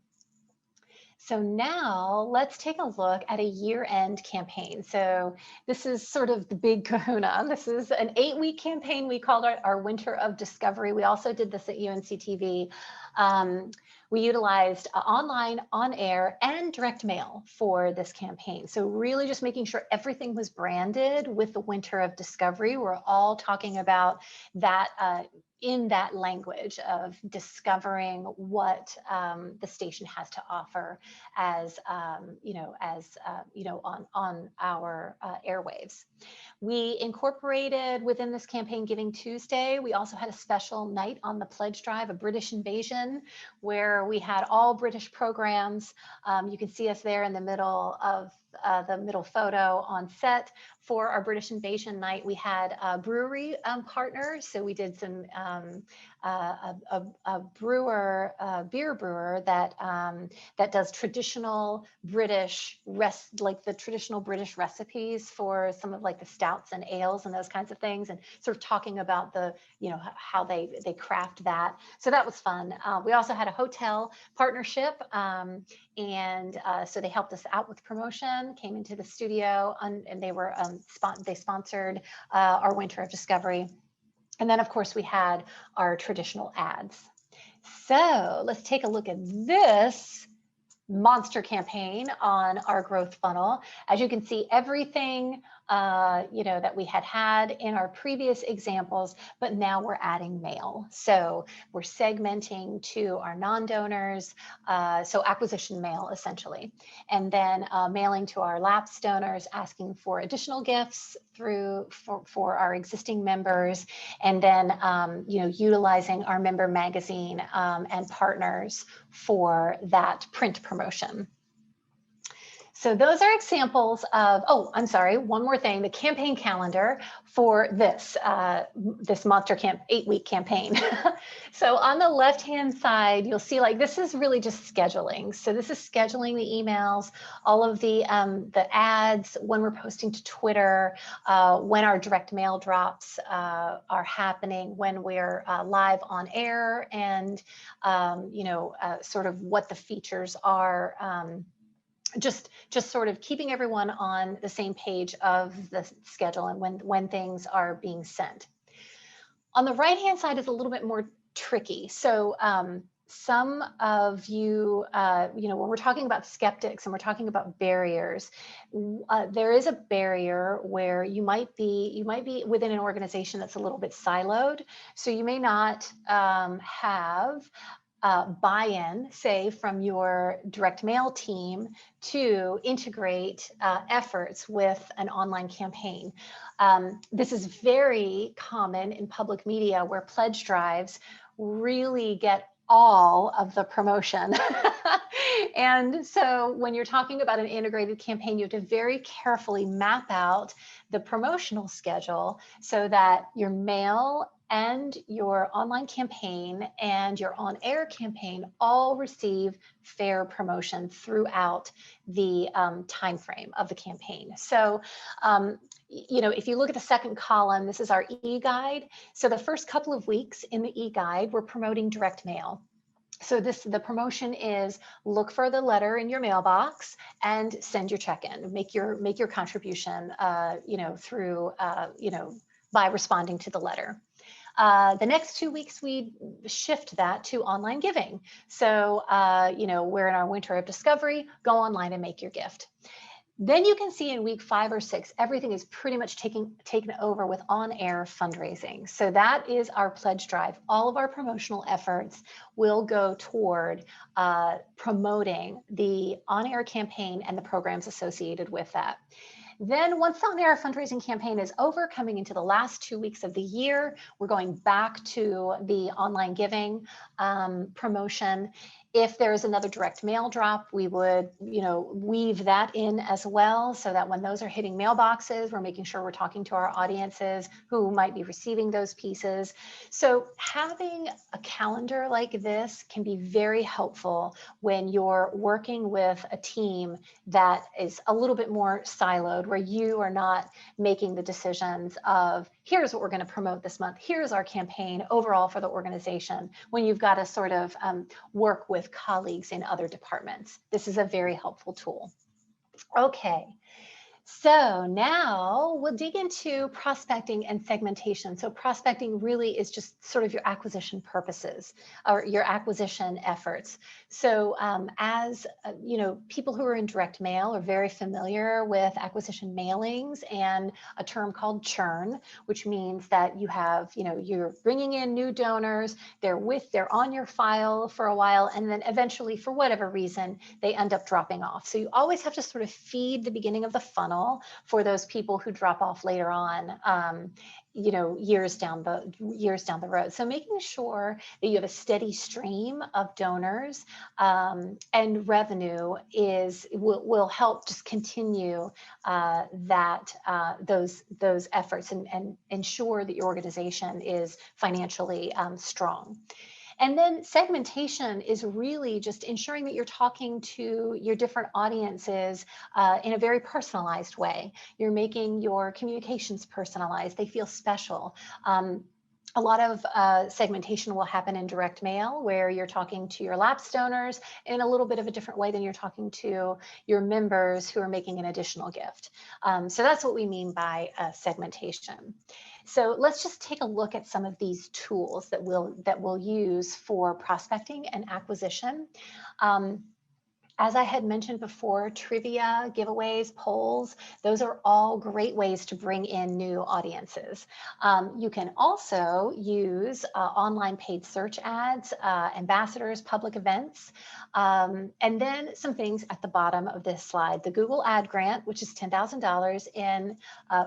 So now let's take a look at a year-end campaign. So this is sort of the big kahuna. This is an 8-week campaign. We called it our Winter of Discovery. We also did this at UNC TV. We utilized online, on-air, and direct mail for this campaign. So really just making sure everything was branded with the Winter of Discovery. We're all talking about that in that language of discovering what the station has to offer as on our airwaves. We incorporated within this campaign Giving Tuesday. We also had a special night on the pledge drive, a British invasion, where we had all British programs. You can see us there in the middle of the middle photo on set. For our British Invasion night, we had brewery partners. So we did some beer brewer that does traditional British traditional British recipes for some of like the stouts and ales and those kinds of things, and sort of talking about the how they craft that. So that was fun. We also had a hotel partnership, and so they helped us out with promotion, came into the studio, and they were they sponsored our Winter of Discovery. And then of course we had our traditional ads. So let's take a look at this monster campaign on our growth funnel. As you can see, everything that we had in our previous examples, but now we're adding mail. So we're segmenting to our non-donors, so acquisition mail essentially, and then mailing to our lapsed donors, asking for additional gifts for our existing members, and then utilizing our member magazine and partners for that print promotion. So those are examples of, oh, I'm sorry, one more thing, the campaign calendar for this monster 8-week campaign. So on the left-hand side, you'll see like this is really just scheduling. So this is scheduling the emails, all of the ads, when we're posting to Twitter, when our direct mail drops are happening, when we're live on air, and sort of what the features are. Just sort of keeping everyone on the same page of the schedule and when things are being sent. On the right-hand side is a little bit more tricky. So some of you, when we're talking about skeptics and we're talking about barriers, there is a barrier where you might be within an organization that's a little bit siloed. So you may not have buy-in, say, from your direct mail team to integrate efforts with an online campaign. This is very common in public media where pledge drives really get all of the promotion. And so when you're talking about an integrated campaign, you have to very carefully map out the promotional schedule so that your mail and your online campaign and your on-air campaign all receive fair promotion throughout the time frame of the campaign. So, if you look at the second column, this is our e-guide. So the first couple of weeks in the e-guide, we're promoting direct mail. So the promotion is look for the letter in your mailbox and send your check-in. Make your contribution, through, by responding to the letter. The next 2 weeks, we shift that to online giving. So, we're in our winter of discovery, go online and make your gift. Then you can see in week 5 or 6, everything is pretty much taken over with on-air fundraising. So that is our pledge drive. All of our promotional efforts will go toward promoting the on-air campaign and the programs associated with that. Then once the on-air fundraising campaign is over, coming into the last 2 weeks of the year, we're going back to the online giving promotion. If there is another direct mail drop, we would, weave that in as well, so that when those are hitting mailboxes, we're making sure we're talking to our audiences who might be receiving those pieces. So having a calendar like this can be very helpful when you're working with a team that is a little bit more siloed, where you are not making the decisions of, here's what we're going to promote this month, here's our campaign overall for the organization, when you've got to sort of work with colleagues in other departments. This is a very helpful tool. Okay. So now we'll dig into prospecting and segmentation. So prospecting really is just sort of your acquisition purposes or your acquisition efforts. So people who are in direct mail are very familiar with acquisition mailings and a term called churn, which means that you have, you're bringing in new donors, they're on your file for a while, and then eventually, for whatever reason, they end up dropping off. So you always have to sort of feed the beginning of the funnel for those people who drop off later on, years down the road. So making sure that you have a steady stream of donors and revenue will help just continue those efforts and ensure that your organization is financially strong. And then segmentation is really just ensuring that you're talking to your different audiences in a very personalized way. You're making your communications personalized. They feel special. A lot of segmentation will happen in direct mail, where you're talking to your lapsed donors in a little bit of a different way than you're talking to your members who are making an additional gift. So that's what we mean by segmentation. So let's just take a look at some of these tools that we'll use for prospecting and acquisition. As I had mentioned before, trivia, giveaways, polls, those are all great ways to bring in new audiences. You can also use online paid search ads, ambassadors, public events, and then some things at the bottom of this slide. The Google Ad Grant, which is $10,000 in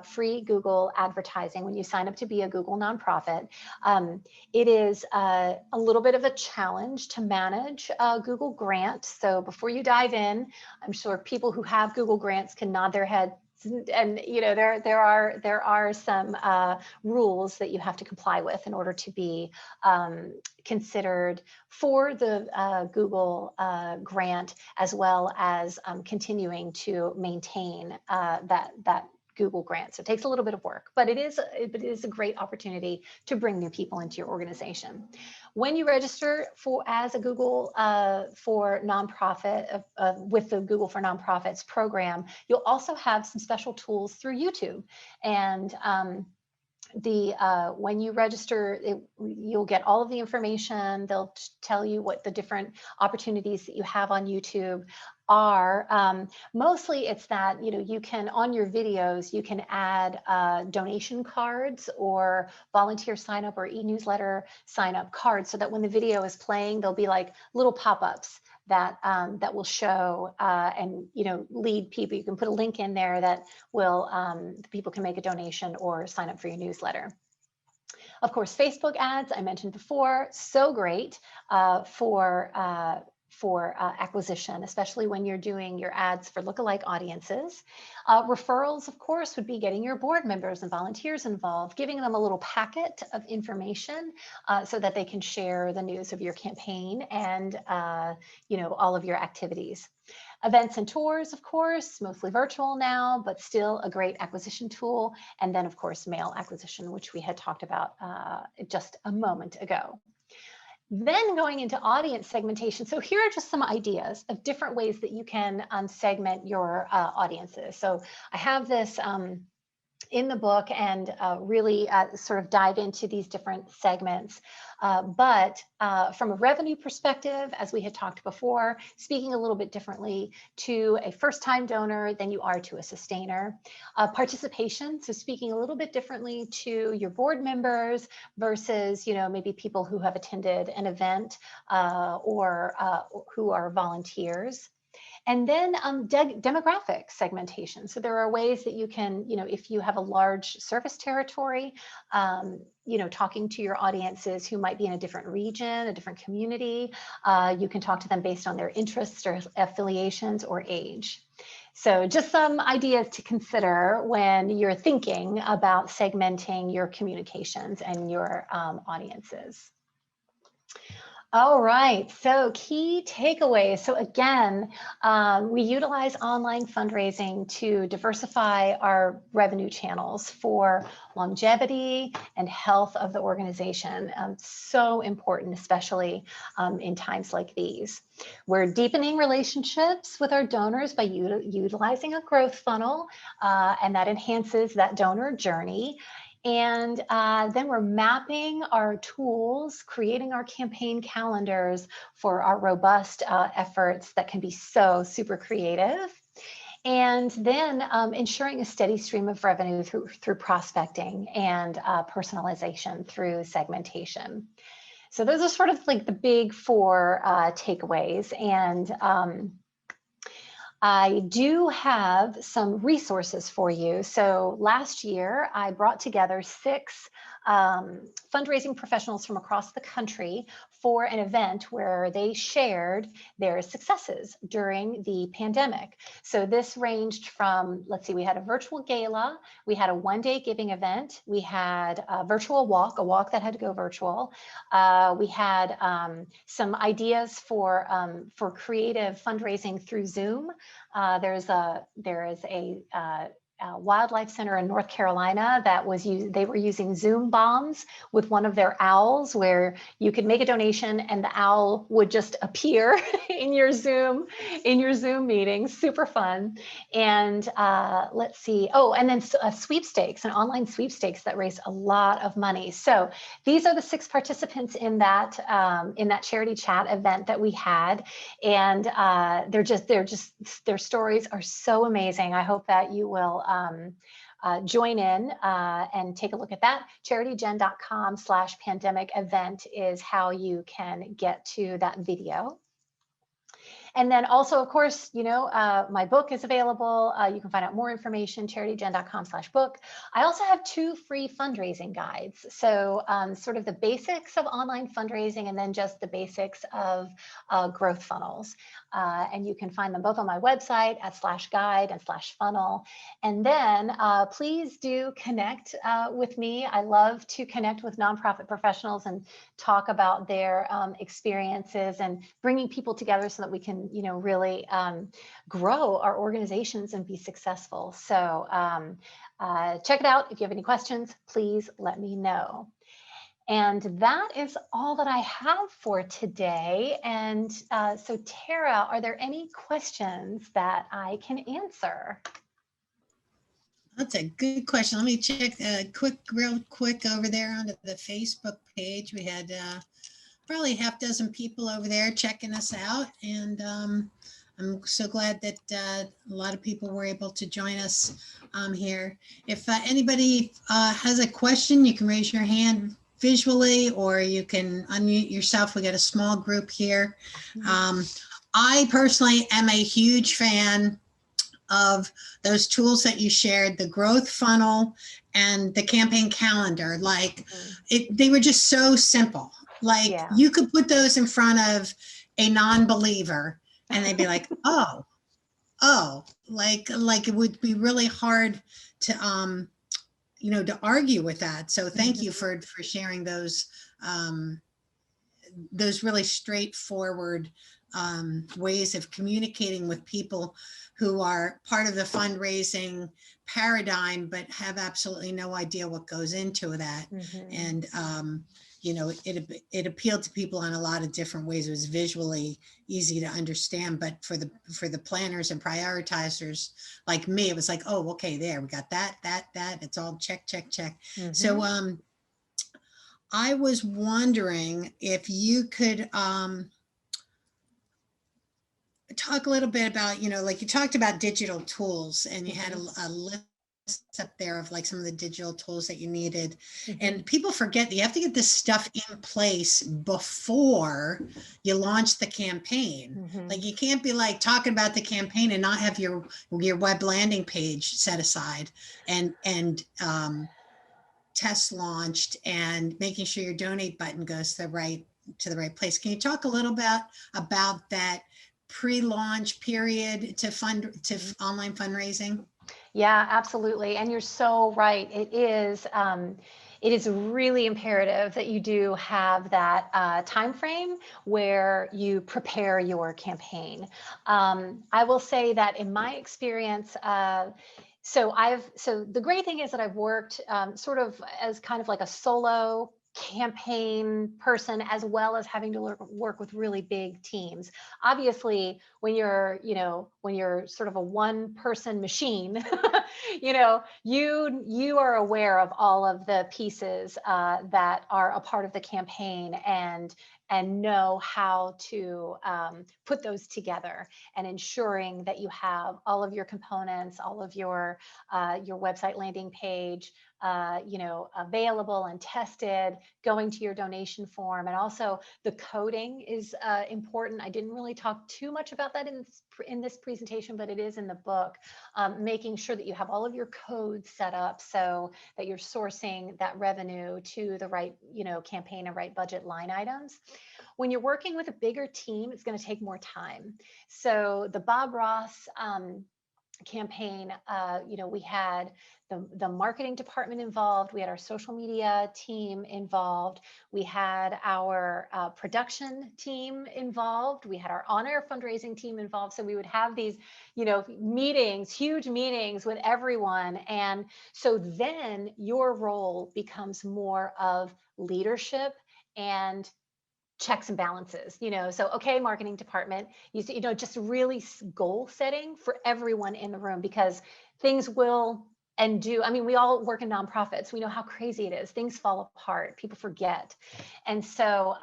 free Google advertising when you sign up to be a Google nonprofit. It is a little bit of a challenge to manage Google Grant. So before you dive in, I'm sure people who have Google Grants can nod their head, and there are some rules that you have to comply with in order to be considered for the Google grant, as well as continuing to maintain that Google grant. So it takes a little bit of work, but it is a great opportunity to bring new people into your organization. When you register as a Google for nonprofit with the Google for Nonprofits program, you'll also have some special tools through YouTube. And when you register, you'll get all of the information. They'll tell you what the different opportunities that you have on YouTube are. Mostly it's that, you can, on your videos, you can add donation cards or volunteer sign up or e-newsletter sign up cards, so that when the video is playing, there'll be like little pop-ups that will show and lead people. You can put a link in there that will people can make a donation or sign up for your newsletter. Of course, Facebook ads, I mentioned before, so great for acquisition, especially when you're doing your ads for lookalike audiences. Referrals, of course, would be getting your board members and volunteers involved, giving them a little packet of information so that they can share the news of your campaign and all of your activities. Events and tours, of course, mostly virtual now, but still a great acquisition tool. And then, of course, mail acquisition, which we had talked about just a moment ago. Then going into audience segmentation. So here are just some ideas of different ways that you can segment your audiences. So I have this in the book and really sort of dive into these different segments. But from a revenue perspective, as we had talked before, speaking a little bit differently to a first-time donor than you are to a sustainer. Participation, so speaking a little bit differently to your board members versus, maybe people who have attended an event or who are volunteers. And then demographic segmentation. So there are ways that you can, if you have a large service territory, talking to your audiences who might be in a different region, a different community, you can talk to them based on their interests or affiliations or age. So just some ideas to consider when you're thinking about segmenting your communications and your audiences. All right, so key takeaways. So again, we utilize online fundraising to diversify our revenue channels for longevity and health of the organization. So important, especially in times like these. We're deepening relationships with our donors by utilizing a growth funnel, and that enhances that donor journey. And then we're mapping our tools, creating our campaign calendars for our robust efforts that can be so super creative. And then ensuring a steady stream of revenue through prospecting and personalization through segmentation. So those are sort of like the big four takeaways. And I do have some resources for you. So last year, I brought together 6 fundraising professionals from across the country for an event where they shared their successes during the pandemic. So this ranged from, let's see, we had a virtual gala, we had a one-day giving event, we had a virtual walk, a walk that had to go virtual. We had some ideas for creative fundraising through Zoom. There is a wildlife center in North Carolina that they were using Zoom bombs with one of their owls, where you could make a donation and the owl would just appear in your Zoom meeting. Super fun. And let's see. Oh, and then sweepstakes, an online sweepstakes that raised a lot of money. So these are the 6 participants in that charity chat event that we had, and their stories are so amazing. I hope that you will join in and take a look at that. CharityJen.com/pandemic event is how you can get to that video. And then also, of course, my book is available. You can find out more information, charityjen.com/book. I also have 2 free fundraising guides. So sort of the basics of online fundraising and then just the basics of growth funnels. And you can find them both on my website at /guide and /funnel. And then please do connect with me. I love to connect with nonprofit professionals and talk about their experiences and bringing people together so that we can, really grow our organizations and be successful. So check it out. If you have any questions, please let me know. And that is all that I have for today. And so Tara, are there any questions that I can answer? That's a good question. Let me check real quick over there onto the Facebook page. We had probably half dozen people over there checking us out. And I'm so glad that a lot of people were able to join us here. If anybody has a question, you can raise your hand visually, or you can unmute yourself. We got a small group here. I personally am a huge fan of those tools that you shared, the growth funnel and the campaign calendar. Like they were just so simple. Like you could put those in front of a non-believer and they'd be like, oh, like it would be really hard to, to argue with that. So thank you for sharing those really straightforward ways of communicating with people who are part of the fundraising paradigm, but have absolutely no idea what goes into that. And you know, it appealed to people on a lot of different ways. It was visually easy to understand, but for the planners and prioritizers like me, it was like, oh, okay, there we got that. It's all check. Mhm. So I was wondering if you could talk a little bit about, you know, like you talked about digital tools, and you had a list up there of like some of the digital tools that you needed. And people forget that you have to get this stuff in place before you launch the campaign. Like you can't be like talking about the campaign and not have your web landing page set aside and test launched and making sure your donate button goes to the right place. Can you talk a little bit about that pre-launch period to online fundraising? Yeah, absolutely. And you're so right. It is really imperative that you do have that time frame where you prepare your campaign. I will say that in my experience, so the great thing is that I've worked sort of as kind of like a solo campaign person, as well as having to work with really big teams. Obviously, when you're sort of a one person machine, you are aware of all of the pieces that are a part of the campaign, and know how to put those together, and ensuring that you have all of your components, all of your website landing page, available and tested, going to your donation form. And also the coding is important. I didn't really talk too much about that in this presentation, but it is in the book, making sure that you have all of your codes set up so that you're sourcing that revenue to the right, campaign and right budget line items. When you're working with a bigger team, it's going to take more time. So the Bob Ross campaign, we had the marketing department involved, we had our social media team involved, we had our production team involved, we had our on-air fundraising team involved. So we would have these, meetings, huge meetings with everyone. And so then your role becomes more of leadership and checks and balances, so, okay, marketing department, just really goal setting for everyone in the room, because things will and do. I mean, we all work in nonprofits. We know how crazy it is. Things fall apart. People forget. And so,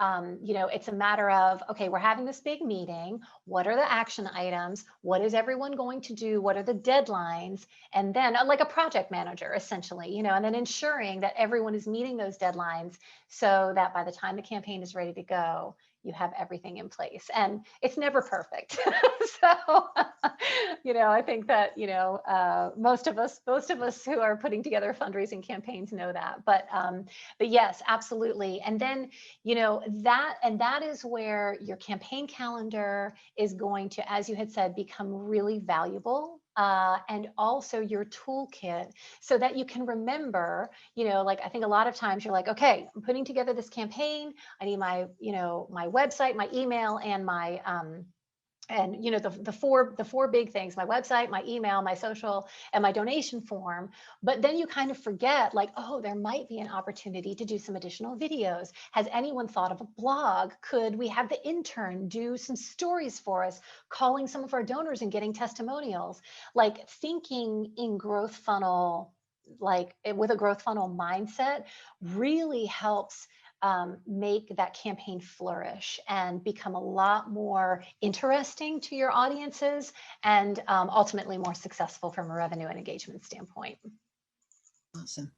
it's a matter of, okay, we're having this big meeting. What are the action items? What is everyone going to do? What are the deadlines? And then like a project manager, essentially, and then ensuring that everyone is meeting those deadlines so that by the time the campaign is ready to go, you have everything in place. And it's never perfect. So, I think that, most of us who are putting together fundraising campaigns know that. But yes, absolutely. And then, that is where your campaign calendar is going to, as you had said, become really valuable. And also your toolkit, so that you can remember, like, I think a lot of times you're like, okay, I'm putting together this campaign. I need my, my website, my email, and my, the four big things: my website, my email, my social, and my donation form. But then you kind of forget, like, oh, there might be an opportunity to do some additional videos. Has anyone thought of a blog? Could we have the intern do some stories for us, calling some of our donors and getting testimonials? Like, thinking in growth funnel, like with a growth funnel mindset, really helps make that campaign flourish and become a lot more interesting to your audiences, and ultimately more successful from a revenue and engagement standpoint. Awesome.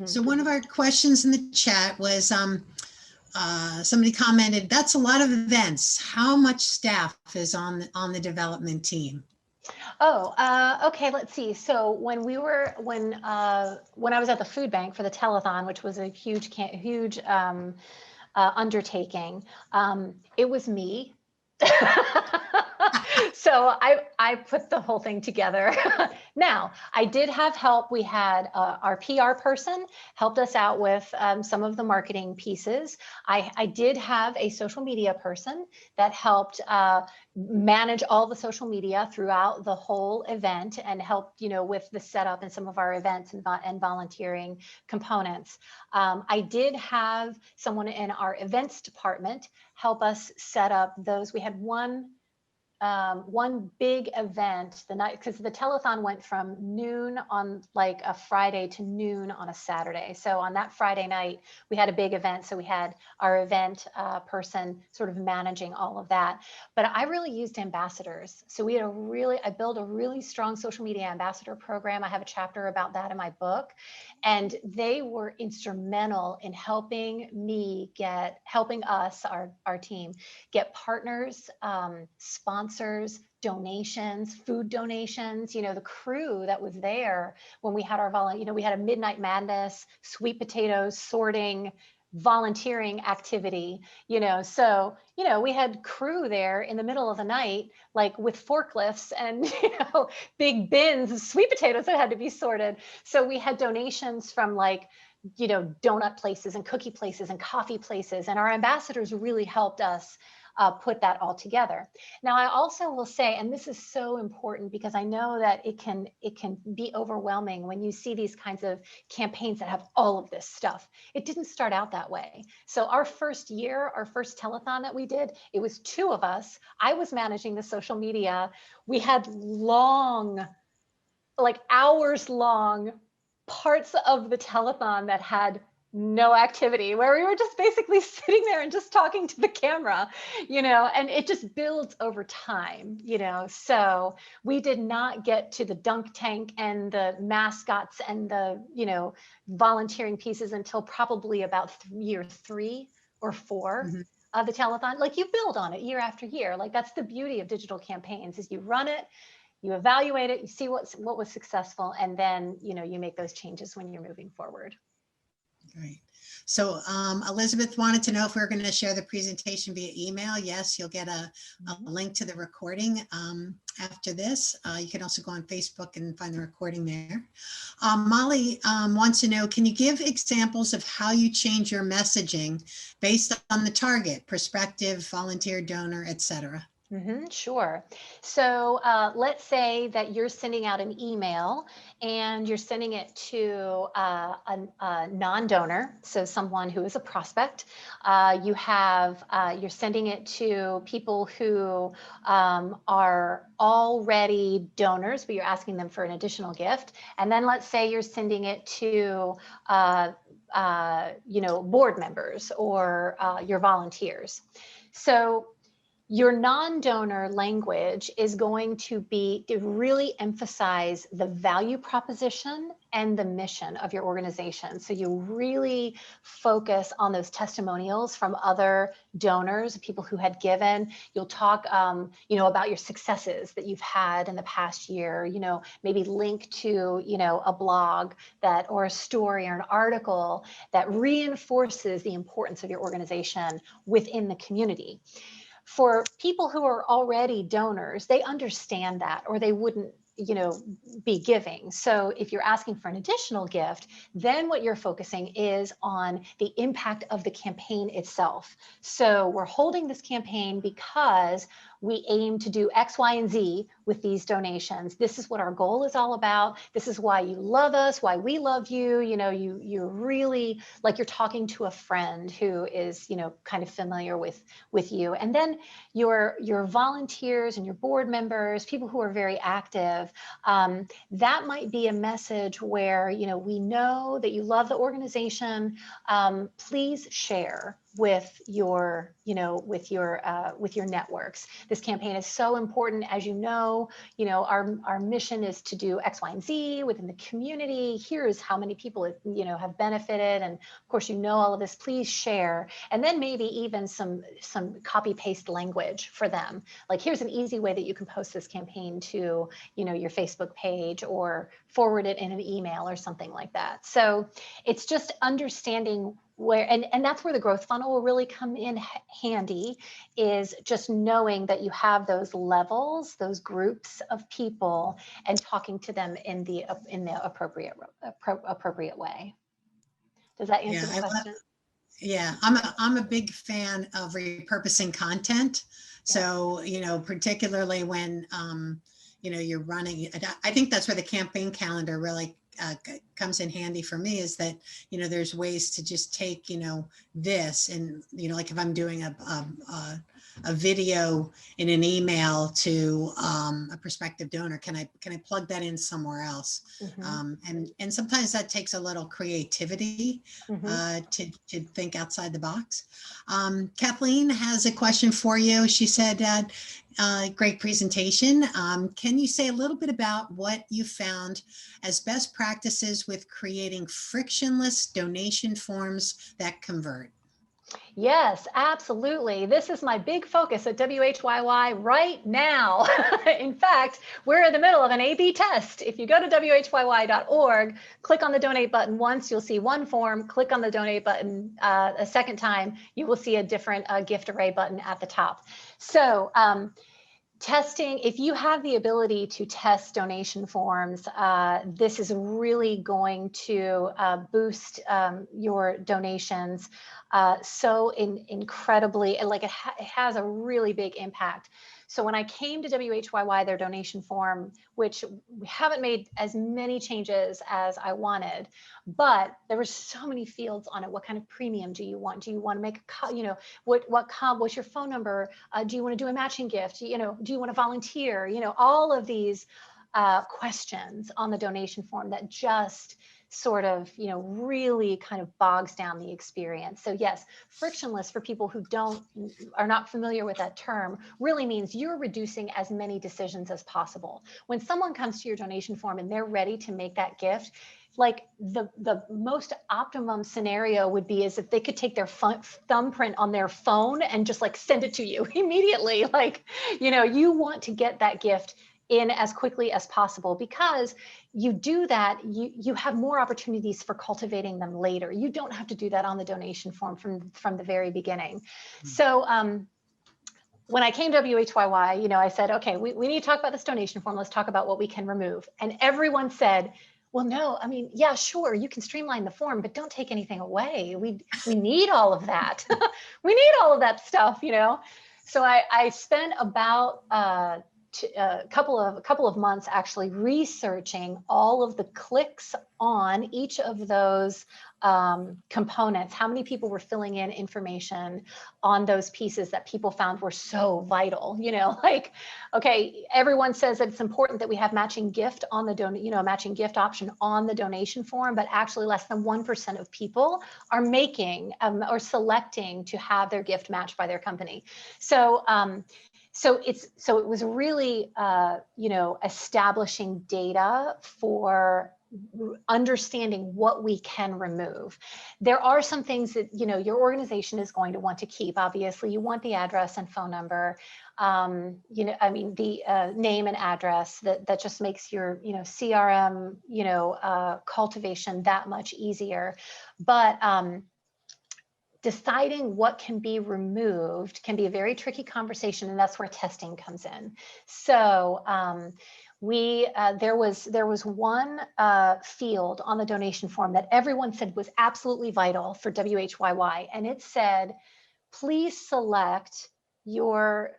So one of our questions in the chat was, somebody commented, that's a lot of events. How much staff is on the development team? Oh, okay. Let's see. So when I was at the food bank for the telethon, which was a huge undertaking, it was me. So I put the whole thing together. Now, I did have help. We had our PR person helped us out with some of the marketing pieces. I did have a social media person that helped manage all the social media throughout the whole event and helped, with the setup and some of our events and volunteering components. I did have someone in our events department help us set up those. We had one big event the night, because the telethon went from noon on like a Friday to noon on a Saturday. So on that Friday night, we had a big event. So we had our event person sort of managing all of that. But I really used ambassadors. So we had I built a really strong social media ambassador program. I have a chapter about that in my book. And they were instrumental in helping us, our team, get partners, sponsors, donations, food donations. The crew that was there when we had our we had a Midnight Madness, sweet potatoes sorting, volunteering activity, so, we had crew there in the middle of the night, like with forklifts and, big bins of sweet potatoes that had to be sorted. So we had donations from like, donut places and cookie places and coffee places. And our ambassadors really helped us put that all together. Now, I also will say, and this is so important because I know that it can be overwhelming when you see these kinds of campaigns that have all of this stuff. It didn't start out that way. So our first year, our first telethon that we did, it was 2 of us. I was managing the social media. We had long, like hours long parts of the telethon that had no activity, where we were just basically sitting there and just talking to the camera, and it just builds over time, so we did not get to the dunk tank and the mascots and the, volunteering pieces until probably about year 3 or 4 of the telethon. Like, you build on it year after year. Like, that's the beauty of digital campaigns, is you run it, you evaluate it, you see what was successful, and then, you make those changes when you're moving forward. Great. So Elizabeth wanted to know if we're going to share the presentation via email. Yes, you'll get a link to the recording after this. You can also go on Facebook and find the recording there. Molly wants to know, can you give examples of how you change your messaging based on the target, prospective, volunteer, donor, etc.? Sure. So let's say that you're sending out an email and you're sending it to a non-donor, so someone who is a prospect. You're sending it to people who are already donors, but you're asking them for an additional gift. And then let's say you're sending it to board members or your volunteers. So your non-donor language is going to really emphasize the value proposition and the mission of your organization. So you really focus on those testimonials from other donors, people who had given. You'll talk, about your successes that you've had in the past year. Maybe link to, a blog or a story or an article that reinforces the importance of your organization within the community. For people who are already donors, they understand that, or they wouldn't, be giving. So if you're asking for an additional gift, then what you're focusing is on the impact of the campaign itself. So we're holding this campaign because we aim to do X, Y, and Z with these donations. This is what our goal is all about. This is why you love us, why we love you. You're really like you're talking to a friend who is, kind of familiar with you. And then your volunteers and your board members, people who are very active, that might be a message where, we know that you love the organization. Please share with your networks. This campaign is so important. As our mission is to do X, Y, and Z within the community. Here's how many people have benefited, and of course all of this. Please share, and then maybe even some copy paste language for them. Like, here's an easy way that you can post this campaign to your Facebook page, or forward it in an email or something like that. So it's just understanding and that's where the growth funnel will really come in handy, is just knowing that you have those levels, those groups of people, and talking to them in the appropriate way. Does that answer the question? Yeah, I'm a big fan of repurposing content. So, you know, particularly when, you know, you're running, I think that's where the campaign calendar really comes in handy for me, is that, you know, there's ways to just take, you know, this and, you know, like if I'm doing a video in an email to a prospective donor, can I plug that in somewhere else? And sometimes that takes a little creativity to think outside the box. Kathleen has a question for you. She said, great presentation. Can you say a little bit about what you found as best practices with creating frictionless donation forms that convert? Yes, absolutely. This is my big focus at WHYY right now. In fact, we're in the middle of an A/B test. If you go to WHYY.org, click on the donate button once, you'll see one form. Click on the donate button a second time, you will see a different gift array button at the top. So testing, if you have the ability to test donation forms, this is really going to boost your donations so incredibly, like it has a really big impact. So when I came to WHYY, their donation form, which we haven't made as many changes as I wanted, but there were so many fields on it. What kind of premium do you want? Do you want to make a, you know, what's your phone number? Do you want to do a matching gift? You know, do you want to volunteer? You know, all of these questions on the donation form that just sort of, you know, really kind of bogs down the experience. So yes, frictionless, for people who are not familiar with that term, really means you're reducing as many decisions as possible. When someone comes to your donation form and they're ready to make that gift, like the most optimum scenario would be is if they could take their thumbprint on their phone and just like send it to you immediately. Like, you know, you want to get that gift in as quickly as possible, because you do that, you have more opportunities for cultivating them later. You don't have to do that on the donation form from the very beginning. So when I came to WHYY, you know, I said, okay, we need to talk about this donation form. Let's talk about what we can remove. And everyone said, well, no, I mean, yeah, sure, you can streamline the form, but don't take anything away. We need all of that. We need all of that stuff, you know? So I spent about a couple of months actually researching all of the clicks on each of those components, how many people were filling in information on those pieces that people found were so vital. You know, like, okay, everyone says that it's important that we have matching gift on the matching gift option on the donation form, but actually less than 1% of people are making or selecting to have their gift matched by their company. So it was really, you know, establishing data for understanding what we can remove. There are some things that, you know, your organization is going to want to keep. Obviously, you want the address and phone number. You know, I mean, the name and address, that just makes your, you know, CRM, you know, cultivation that much easier. But deciding what can be removed can be a very tricky conversation, and that's where testing comes in. So there was one field on the donation form that everyone said was absolutely vital for WHYY, and it said, please select your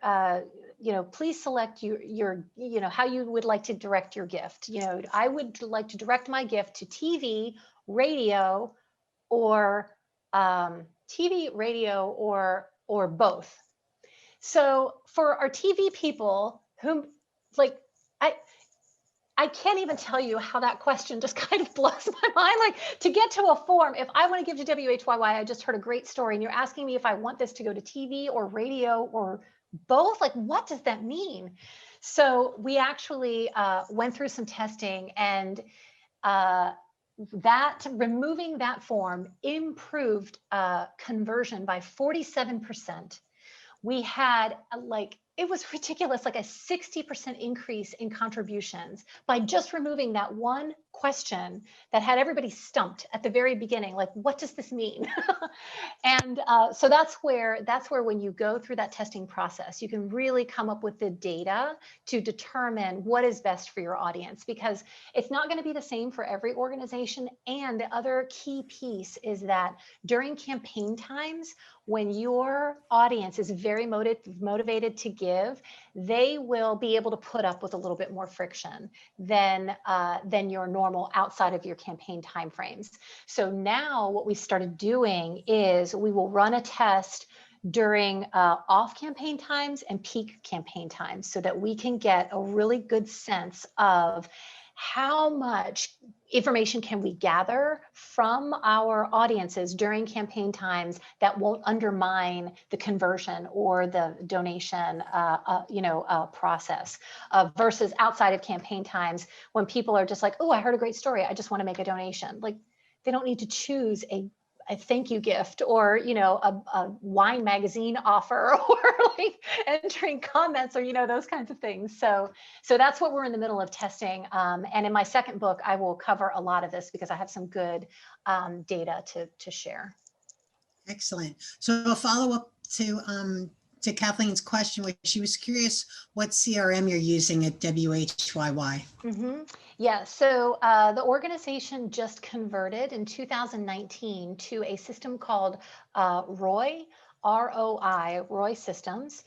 please select your how you would like to direct your gift. You know, I would like to direct my gift to TV, radio, or or both. So for our TV people, whom, like, I can't even tell you how that question just kind of blows my mind. Like, to get to a form, if I want to give to WHYY, I just heard a great story, and you're asking me if I want this to go to TV or radio or both, like, what does that mean? So we actually went through some testing, and removing that form improved conversion by 47%. We had it was ridiculous, like a 60% increase in contributions by just removing that one question that had everybody stumped at the very beginning, like, what does this mean? And so that's where when you go through that testing process, you can really come up with the data to determine what is best for your audience, because it's not going to be the same for every organization. And the other key piece is that during campaign times, when your audience is very motivated to give, they will be able to put up with a little bit more friction than your normal outside of your campaign timeframes. So now what we started doing is we will run a test during off campaign times and peak campaign times, so that we can get a really good sense of how much information can we gather from our audiences during campaign times that won't undermine the conversion or the donation process, versus outside of campaign times when people are just like, oh, I heard a great story, I just want to make a donation. Like, they don't need to choose a thank you gift or, a wine magazine offer or like entering comments or, those kinds of things. So that's what we're in the middle of testing. And in my second book, I will cover a lot of this because I have some good data to share. Excellent. So a follow-up to Kathleen's question, which she was curious what CRM you're using at WHYY. Mm-hmm. Yeah, so the organization just converted in 2019 to a system called ROI, R-O-I, ROI Systems.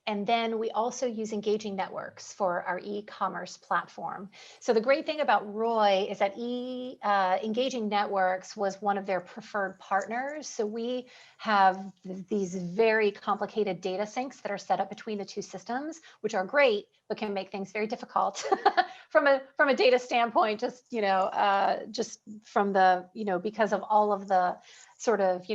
And then we also use engaging networks for our e-commerce platform. So the great thing about ROI is that engaging networks was one of their preferred partners. So we have these very complicated data syncs that are set up between the two systems, which are great, but can make things very difficult from a data standpoint, just from the, because of all of the sort of,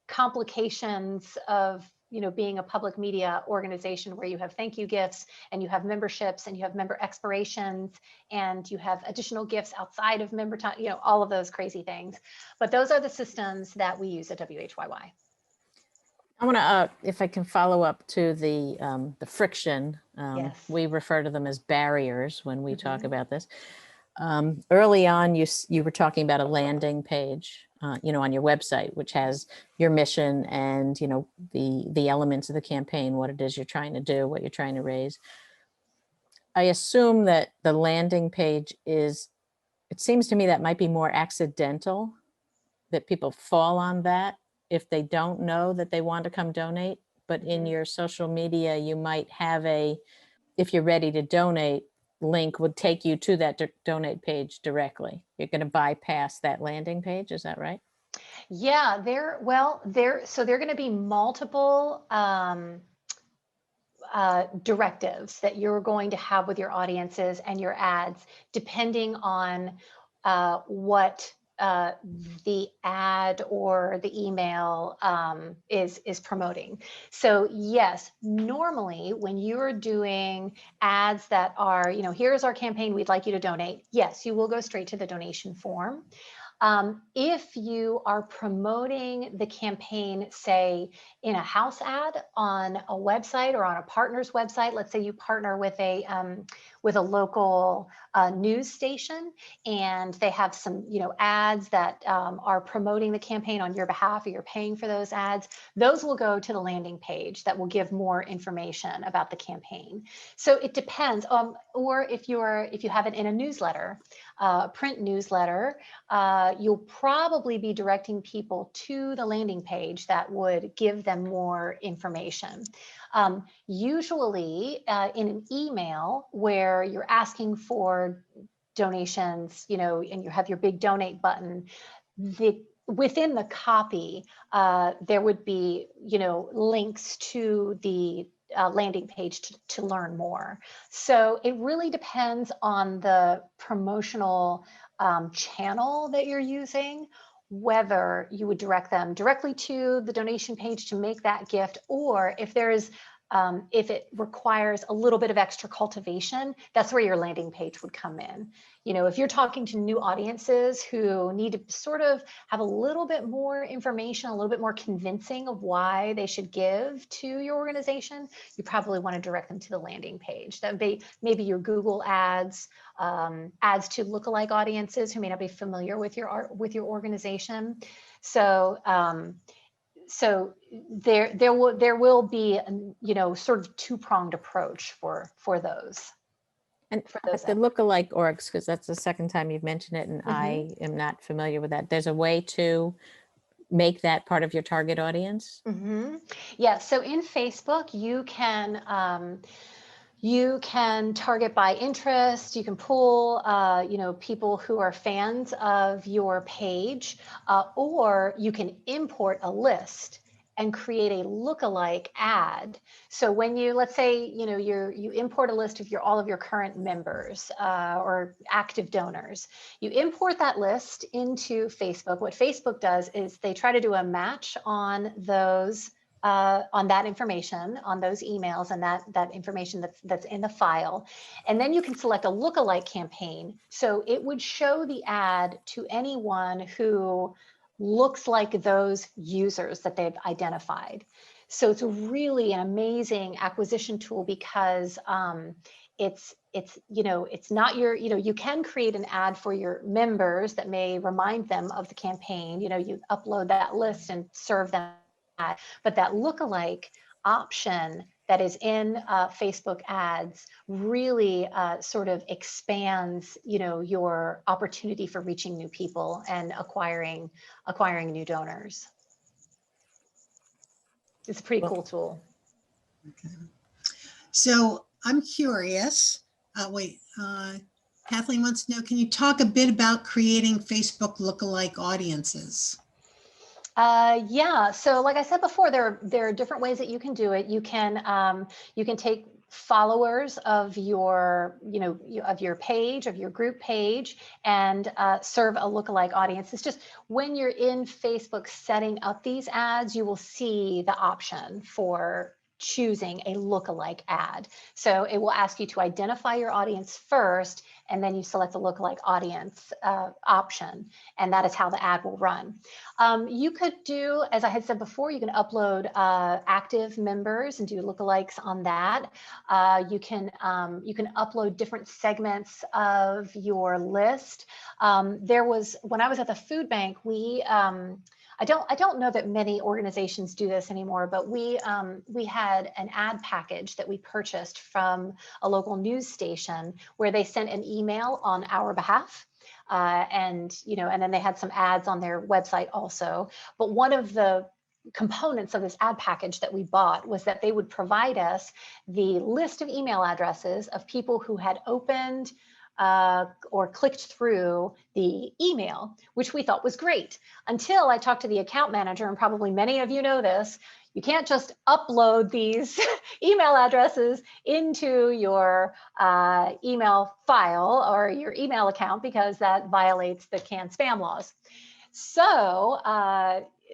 complications of, being a public media organization where you have thank you gifts and you have memberships and you have member expirations and you have additional gifts outside of member time, all of those crazy things. But those are the systems that we use at WHYY. I want to, if I can follow up to the friction. Yes. We refer to them as barriers when we talk about this. Early on, you were talking about a landing page, on your website, which has your mission and the elements of the campaign, what it is you're trying to do, what you're trying to raise. I assume that the landing page it seems to me that might be more accidental, that people fall on that if they don't know that they want to come donate. But in your social media, you might have if you're ready to donate, link would take you to that donate page directly. You're going to bypass that landing page. Is that right? Yeah, there are going to be multiple directives that you're going to have with your audiences and your ads, depending on what the ad or the email is promoting. So yes, normally when you're doing ads that are, here's our campaign, we'd like you to donate. Yes, you will go straight to the donation form. If you are promoting the campaign, say in a house ad on a website or on a partner's website, let's say you partner with a local news station and they have some ads that are promoting the campaign on your behalf, or you're paying for those ads, those will go to the landing page that will give more information about the campaign. So it depends. Or if you have it in a newsletter, print newsletter, you'll probably be directing people to the landing page that would give them more information. Usually in an email where you're asking for donations, and you have your big donate button, within the copy, there would be, links to the landing page to learn more. So it really depends on the promotional channel that you're using, whether you would direct them directly to the donation page to make that gift, or if there is If it requires a little bit of extra cultivation, that's where your landing page would come in. You know, if you're talking to new audiences who need to sort of have a little bit more information, a little bit more convincing of why they should give to your organization, you probably want to direct them to the landing page. That would be maybe your Google ads, ads to lookalike audiences who may not be familiar with your organization. So so there will be, you know, sort of two-pronged approach for those. And for those the lookalike orgs, because that's the second time you've mentioned it, and I am not familiar with that. There's a way to make that part of your target audience? Yeah, so in Facebook, you can target by interest. You can pull, you know, people who are fans of your page, or you can import a list and create a lookalike ad. So when you, let's say, you know, you import a list of all of your current members or active donors, you import that list into Facebook. What Facebook does is they try to do a match on those on that information, on those emails and that information that's in the file. And then you can select a lookalike campaign. So it would show the ad to anyone who looks like those users that they've identified. So it's really an amazing acquisition tool because it's you know, it's not your, you know, you can create an ad for your members that may remind them of the campaign. You know, you upload that list and serve them. But that lookalike option that is in Facebook ads really sort of expands, you know, your opportunity for reaching new people and acquiring new donors. It's a pretty cool tool. Okay. So I'm curious. Kathleen wants to know, can you talk a bit about creating Facebook lookalike audiences? Yeah, so like I said before, there are different ways that you can do it. You can take followers of your, you know, of your page, of your group page, and serve a lookalike audience. It's just when you're in Facebook setting up these ads, you will see the option for choosing a lookalike ad. So it will ask you to identify your audience first, and then you select the lookalike audience option, and that is how the ad will run. You could do, as I had said before, you can upload active members and do lookalikes on that. You can upload different segments of your list. There was, when I was at the food bank, we I don't know that many organizations do this anymore, but we had an ad package that we purchased from a local news station where they sent an email on our behalf. And, you know, and then they had some ads on their website also. But one of the components of this ad package that we bought was that they would provide us the list of email addresses of people who had opened or clicked through the email, which we thought was great, until I talked to the account manager, and probably many of you know this. You can't just upload these email addresses into your email file or your email account, because that violates the canned spam laws. So,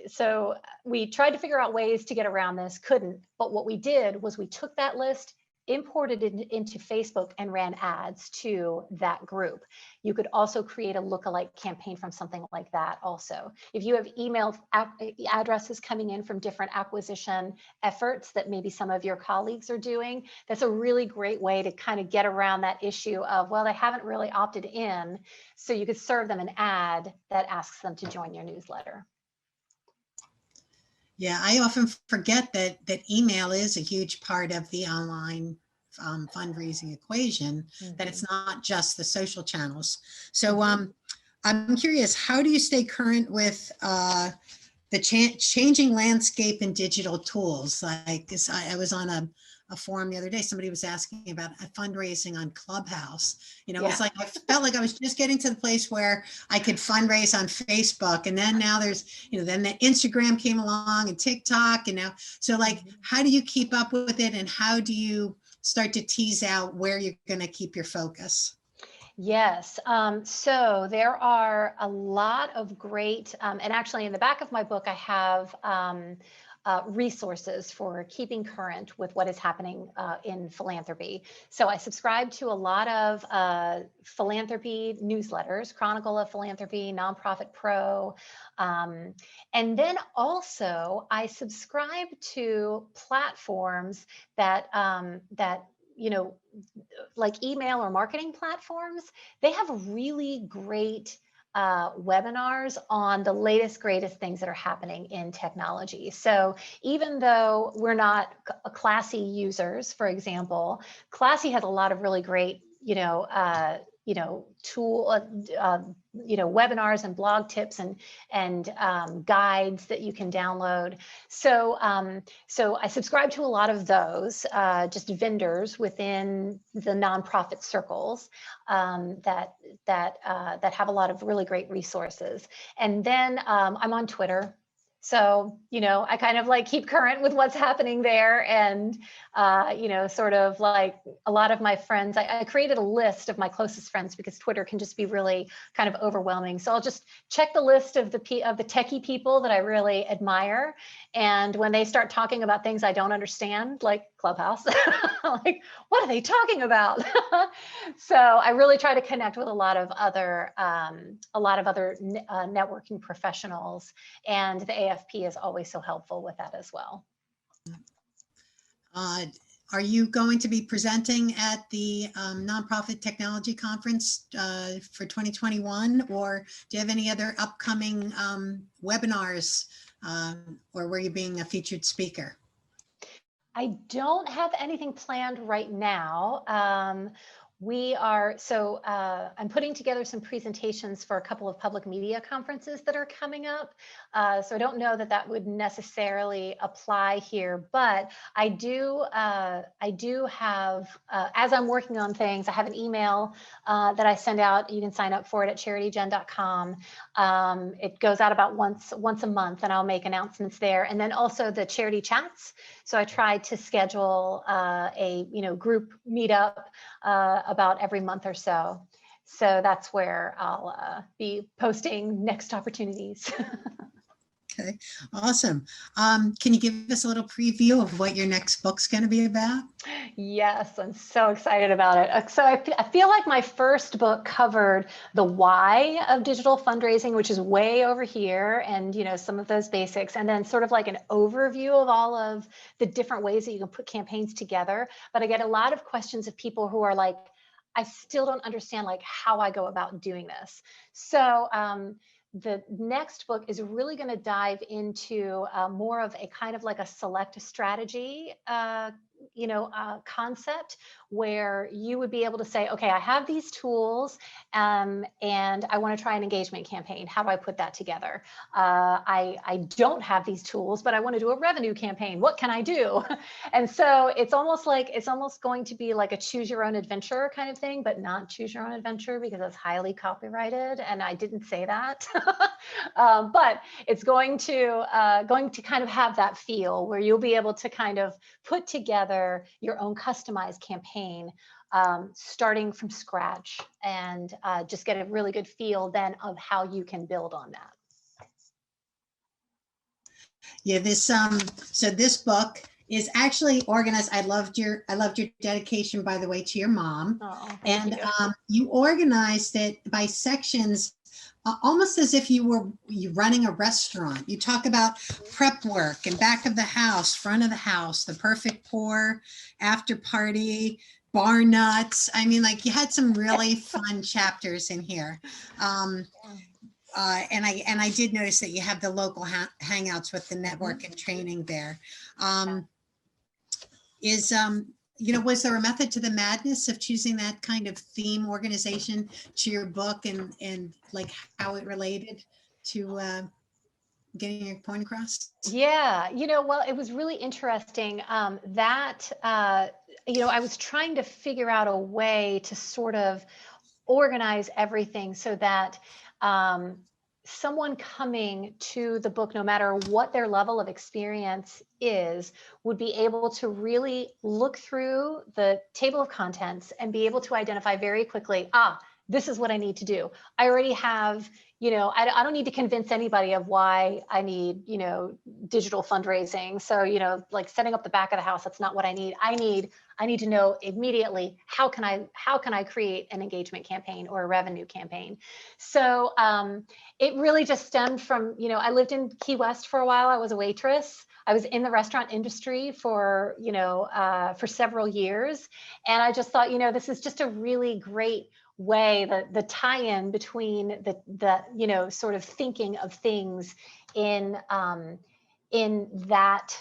so we tried to figure out ways to get around this, couldn't. But what we did was we took that list, imported it into Facebook, and ran ads to that group. You could also create a lookalike campaign from something like that also. If you have email addresses coming in from different acquisition efforts that maybe some of your colleagues are doing, that's a really great way to kind of get around that issue of, well, they haven't really opted in. So you could serve them an ad that asks them to join your newsletter. Yeah, I often forget that email is a huge part of the online fundraising equation, that it's not just the social channels. So I'm curious, how do you stay current with the changing landscape in digital tools? Like I was on a forum the other day, somebody was asking about fundraising on Clubhouse. You know, it's like, I felt like I was just getting to the place where I could fundraise on Facebook. And then now there's, you know, then the Instagram came along and TikTok. And now, so like, how do you keep up with it? And how do you start to tease out where you're going to keep your focus? Yes, so there are a lot of great, and actually in the back of my book, I have resources for keeping current with what is happening in philanthropy. So I subscribe to a lot of philanthropy newsletters, Chronicle of Philanthropy, Nonprofit Pro, and then also I subscribe to platforms that like email or marketing platforms. They have really great webinars on the latest, greatest things that are happening in technology. So even though we're not Classy users, for example, Classy has a lot of really great, webinars and blog tips and guides that you can download. So I subscribe to a lot of those, just vendors within the nonprofit circles that have a lot of really great resources. And then I'm on Twitter. So, I kind of like keep current with what's happening there. And, sort of like a lot of my friends, I created a list of my closest friends because Twitter can just be really kind of overwhelming. So I'll just check the list of the techie people that I really admire. And when they start talking about things I don't understand, like Clubhouse, like, what are they talking about? So I really try to connect with a lot of other networking professionals, and the AFP is always so helpful with that as well. Are you going to be presenting at the Nonprofit Technology Conference for 2021, or do you have any other upcoming webinars, or were you being a featured speaker? I don't have anything planned right now. I'm putting together some presentations for a couple of public media conferences that are coming up. So I don't know that would necessarily apply here, but I do have, as I'm working on things, I have an email that I send out. You can sign up for it at charityjen.com. It goes out about once a month, and I'll make announcements there. And then also the charity chats. So I try to schedule a group meetup about every month or so. So that's where I'll be posting next opportunities. Okay, awesome. Can you give us a little preview of what your next book's going to be about? Yes, I'm so excited about it. So I feel like my first book covered the why of digital fundraising, which is way over here, and some of those basics, and then sort of like an overview of all of the different ways that you can put campaigns together. But I get a lot of questions of people who are like, I still don't understand like how I go about doing this. So the next book is really going to dive into more of a kind of like a select strategy concept, where you would be able to say, okay, I have these tools and I want to try an engagement campaign. How do I put that together? I don't have these tools, but I want to do a revenue campaign. What can I do? And so it's almost going to be like a choose your own adventure kind of thing, but not choose your own adventure because it's highly copyrighted. And I didn't say that, but it's going to kind of have that feel where you'll be able to kind of put together your own customized campaign, starting from scratch, and just get a really good feel then of how you can build on that. Yeah, so this book is actually organized. I loved your dedication, by the way, to your mom. Oh, and you organized it by sections, almost as if you were running a restaurant. You talk about prep work and back of the house, front of the house, the perfect pour, after party, bar nuts. I mean, like, you had some really fun chapters in here. And I did notice that you have the local hangouts with the network and training there. Was there a method to the madness of choosing that kind of theme organization to your book, and like how it related to getting your point across? Yeah, well, it was really interesting I was trying to figure out a way to sort of organize everything so that someone coming to the book, no matter what their level of experience is, would be able to really look through the table of contents and be able to identify very quickly, this is what I need to do. I already have, I don't need to convince anybody of why I need, digital fundraising. So, like setting up the back of the house, that's not what I need. I need to know immediately, how can I create an engagement campaign or a revenue campaign? So it really just stemmed from, I lived in Key West for a while. I was a waitress. I was in the restaurant industry for several years. And I just thought, this is just a really great way, the tie-in between the sort of thinking of things in that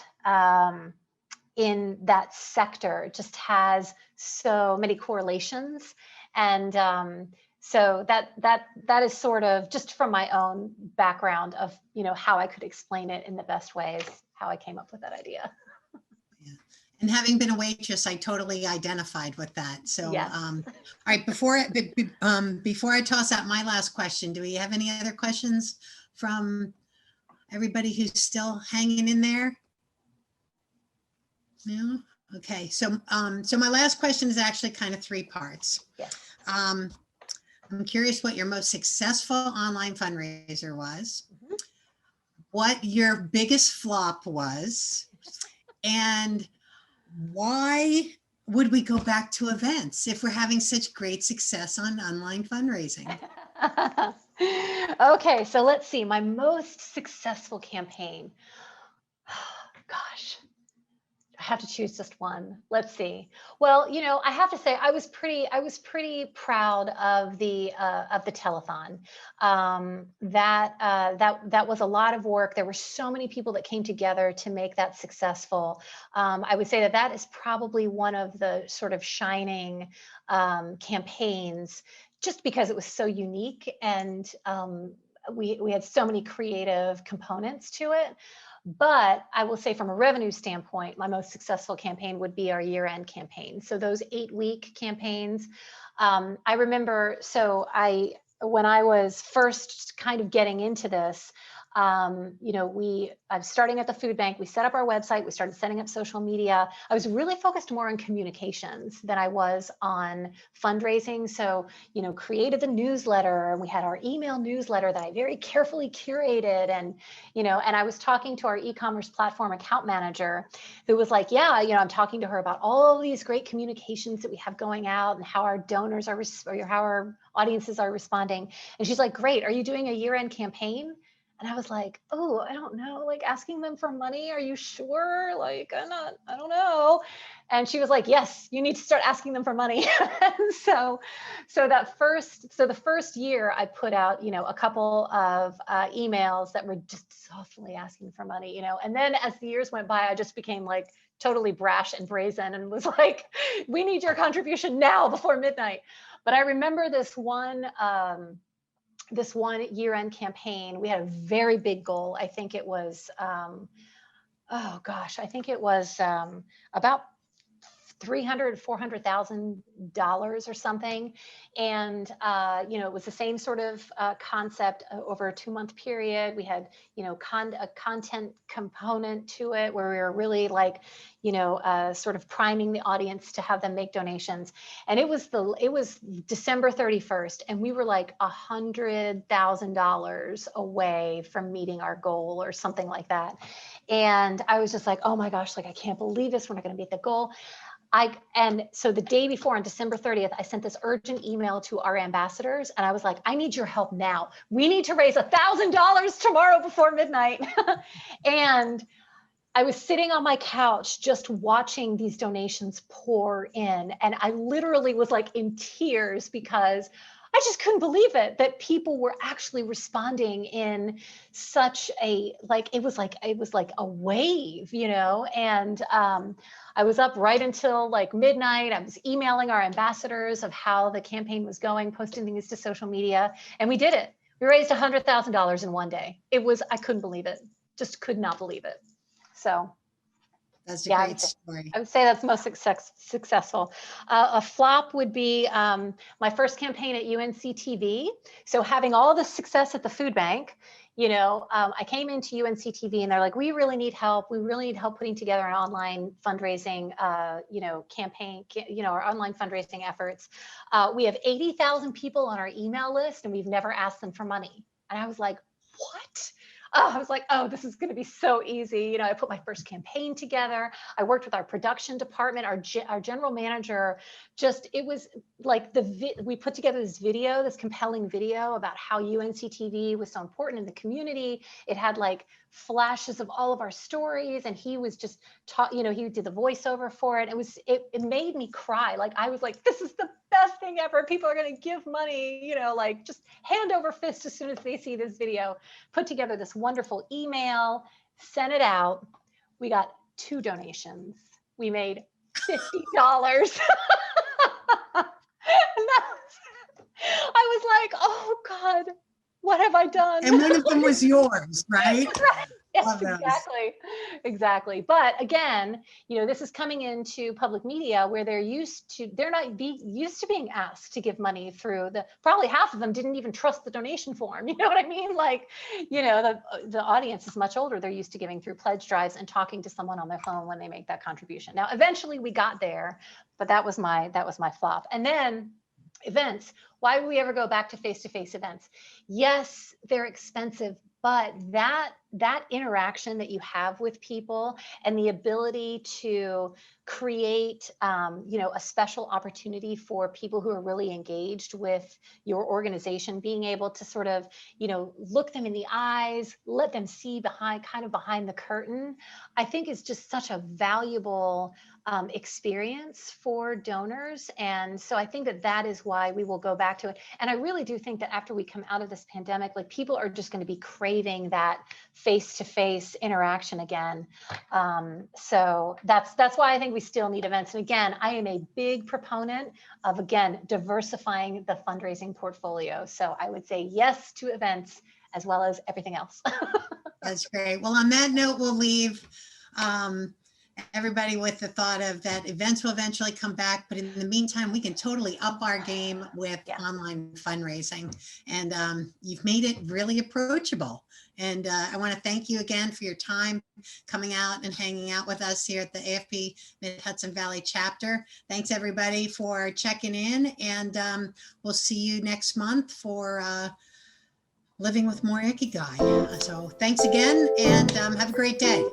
sector just has so many correlations. And so that is sort of just from my own background of, how I could explain it in the best ways, how I came up with that idea. Yeah. And having been a waitress, I totally identified with that. So, Yes. all right, before I toss out my last question, do we have any other questions from everybody who's still hanging in there? No? Okay, so my last question is actually kind of 3 parts. Yes. I'm curious what your most successful online fundraiser was, Mhm. what your biggest flop was, and why would we go back to events if we're having such great success on online fundraising? Okay, so let's see. My most successful campaign. Gosh, I have to choose just one. Let's see. Well, I have to say I was pretty proud of the telethon. That was a lot of work. There were so many people that came together to make that successful. I would say that is probably one of the sort of shining campaigns, just because it was so unique and we had so many creative components to it. But I will say from a revenue standpoint, my most successful campaign would be our year-end campaign. So those 8-week campaigns, I remember, when I was first kind of getting into this, I'm starting at the food bank. We set up our website. We started setting up social media. I was really focused more on communications than I was on fundraising. So, created the newsletter, and we had our email newsletter that I very carefully curated. And, and I was talking to our e-commerce platform account manager who was like, yeah, I'm talking to her about all these great communications that we have going out and how our donors are, or how our audiences are responding. And she's like, great. Are you doing a year-end campaign? And I was like, oh, I don't know, like asking them for money. Are you sure? Like, I don't know. And she was like, yes, you need to start asking them for money. And so the first year I put out, a couple of emails that were just softly asking for money, and then as the years went by, I just became like totally brash and brazen and was like, we need your contribution now before midnight. But I remember this one year-end campaign. We had a very big goal. I think it was, I think it was about $300,000, $400,000 or something. And, it was the same sort of concept over a 2-month period. We had, a content component to it where we were really like, sort of priming the audience to have them make donations. And it was December 31st, and we were like $100,000 away from meeting our goal or something like that. And I was just like, oh my gosh, like, I can't believe this. We're not going to meet the goal. And so the day before, on December 30th, I sent this urgent email to our ambassadors, and I was like, I need your help now. We need to raise $1,000 tomorrow before midnight. And I was sitting on my couch just watching these donations pour in. And I literally was like in tears because I just couldn't believe it, that people were actually responding in such a, it was like a wave, and I was up right until like midnight. I was emailing our ambassadors of how the campaign was going, posting things to social media, and we did it. We raised $100,000 in one day. I couldn't believe it, just could not believe it. So that's a great story. I would say that's most successful. A flop would be my first campaign at UNC TV. So having all the success at the food bank, I came into UNCTV and they're like, we really need help. We really need help putting together an online fundraising, campaign, our online fundraising efforts. We have 80,000 people on our email list and we've never asked them for money. And I was like, what? I was like, oh, this is going to be so easy. I put my first campaign together. I worked with our production department, our general manager. It was like we put together this compelling video about how UNCTV was so important in the community. It had like flashes of all of our stories, and he was just he did the voiceover for it. It made me cry. Like, I was like, this is the best thing ever. People are going to give money, like just hand over fist as soon as they see this video. Put together this wonderful email, sent it out. We got 2 donations. We made $50. I was like, oh God, what have I done? And one of them was yours, right? Right. Yes, exactly. But again, this is coming into public media where they're used to being asked to give money through probably half of them didn't even trust the donation form. You know what I mean? Like, the audience is much older. They're used to giving through pledge drives and talking to someone on their phone when they make that contribution. Now, eventually we got there, but that was my flop. And then events. Why would we ever go back to face-to-face events? Yes, they're expensive, but that interaction that you have with people and the ability to create, a special opportunity for people who are really engaged with your organization, being able to sort of, look them in the eyes, let them see behind the curtain, I think is just such a valuable experience for donors. And so I think that is why we will go back to it. And I really do think that after we come out of this pandemic, like, people are just going to be craving that face-to-face interaction again. So that's why I think we still need events. And again, I am a big proponent of, again, diversifying the fundraising portfolio. So I would say yes to events as well as everything else. That's great. Well, on that note, we'll leave everybody with the thought of that events will eventually come back, but in the meantime, we can totally up our game with online fundraising. And you've made it really approachable. And I want to thank you again for your time coming out and hanging out with us here at the AFP Mid-Hudson Valley chapter. Thanks everybody for checking in, and we'll see you next month for Living with More Ikigai. So thanks again, and have a great day.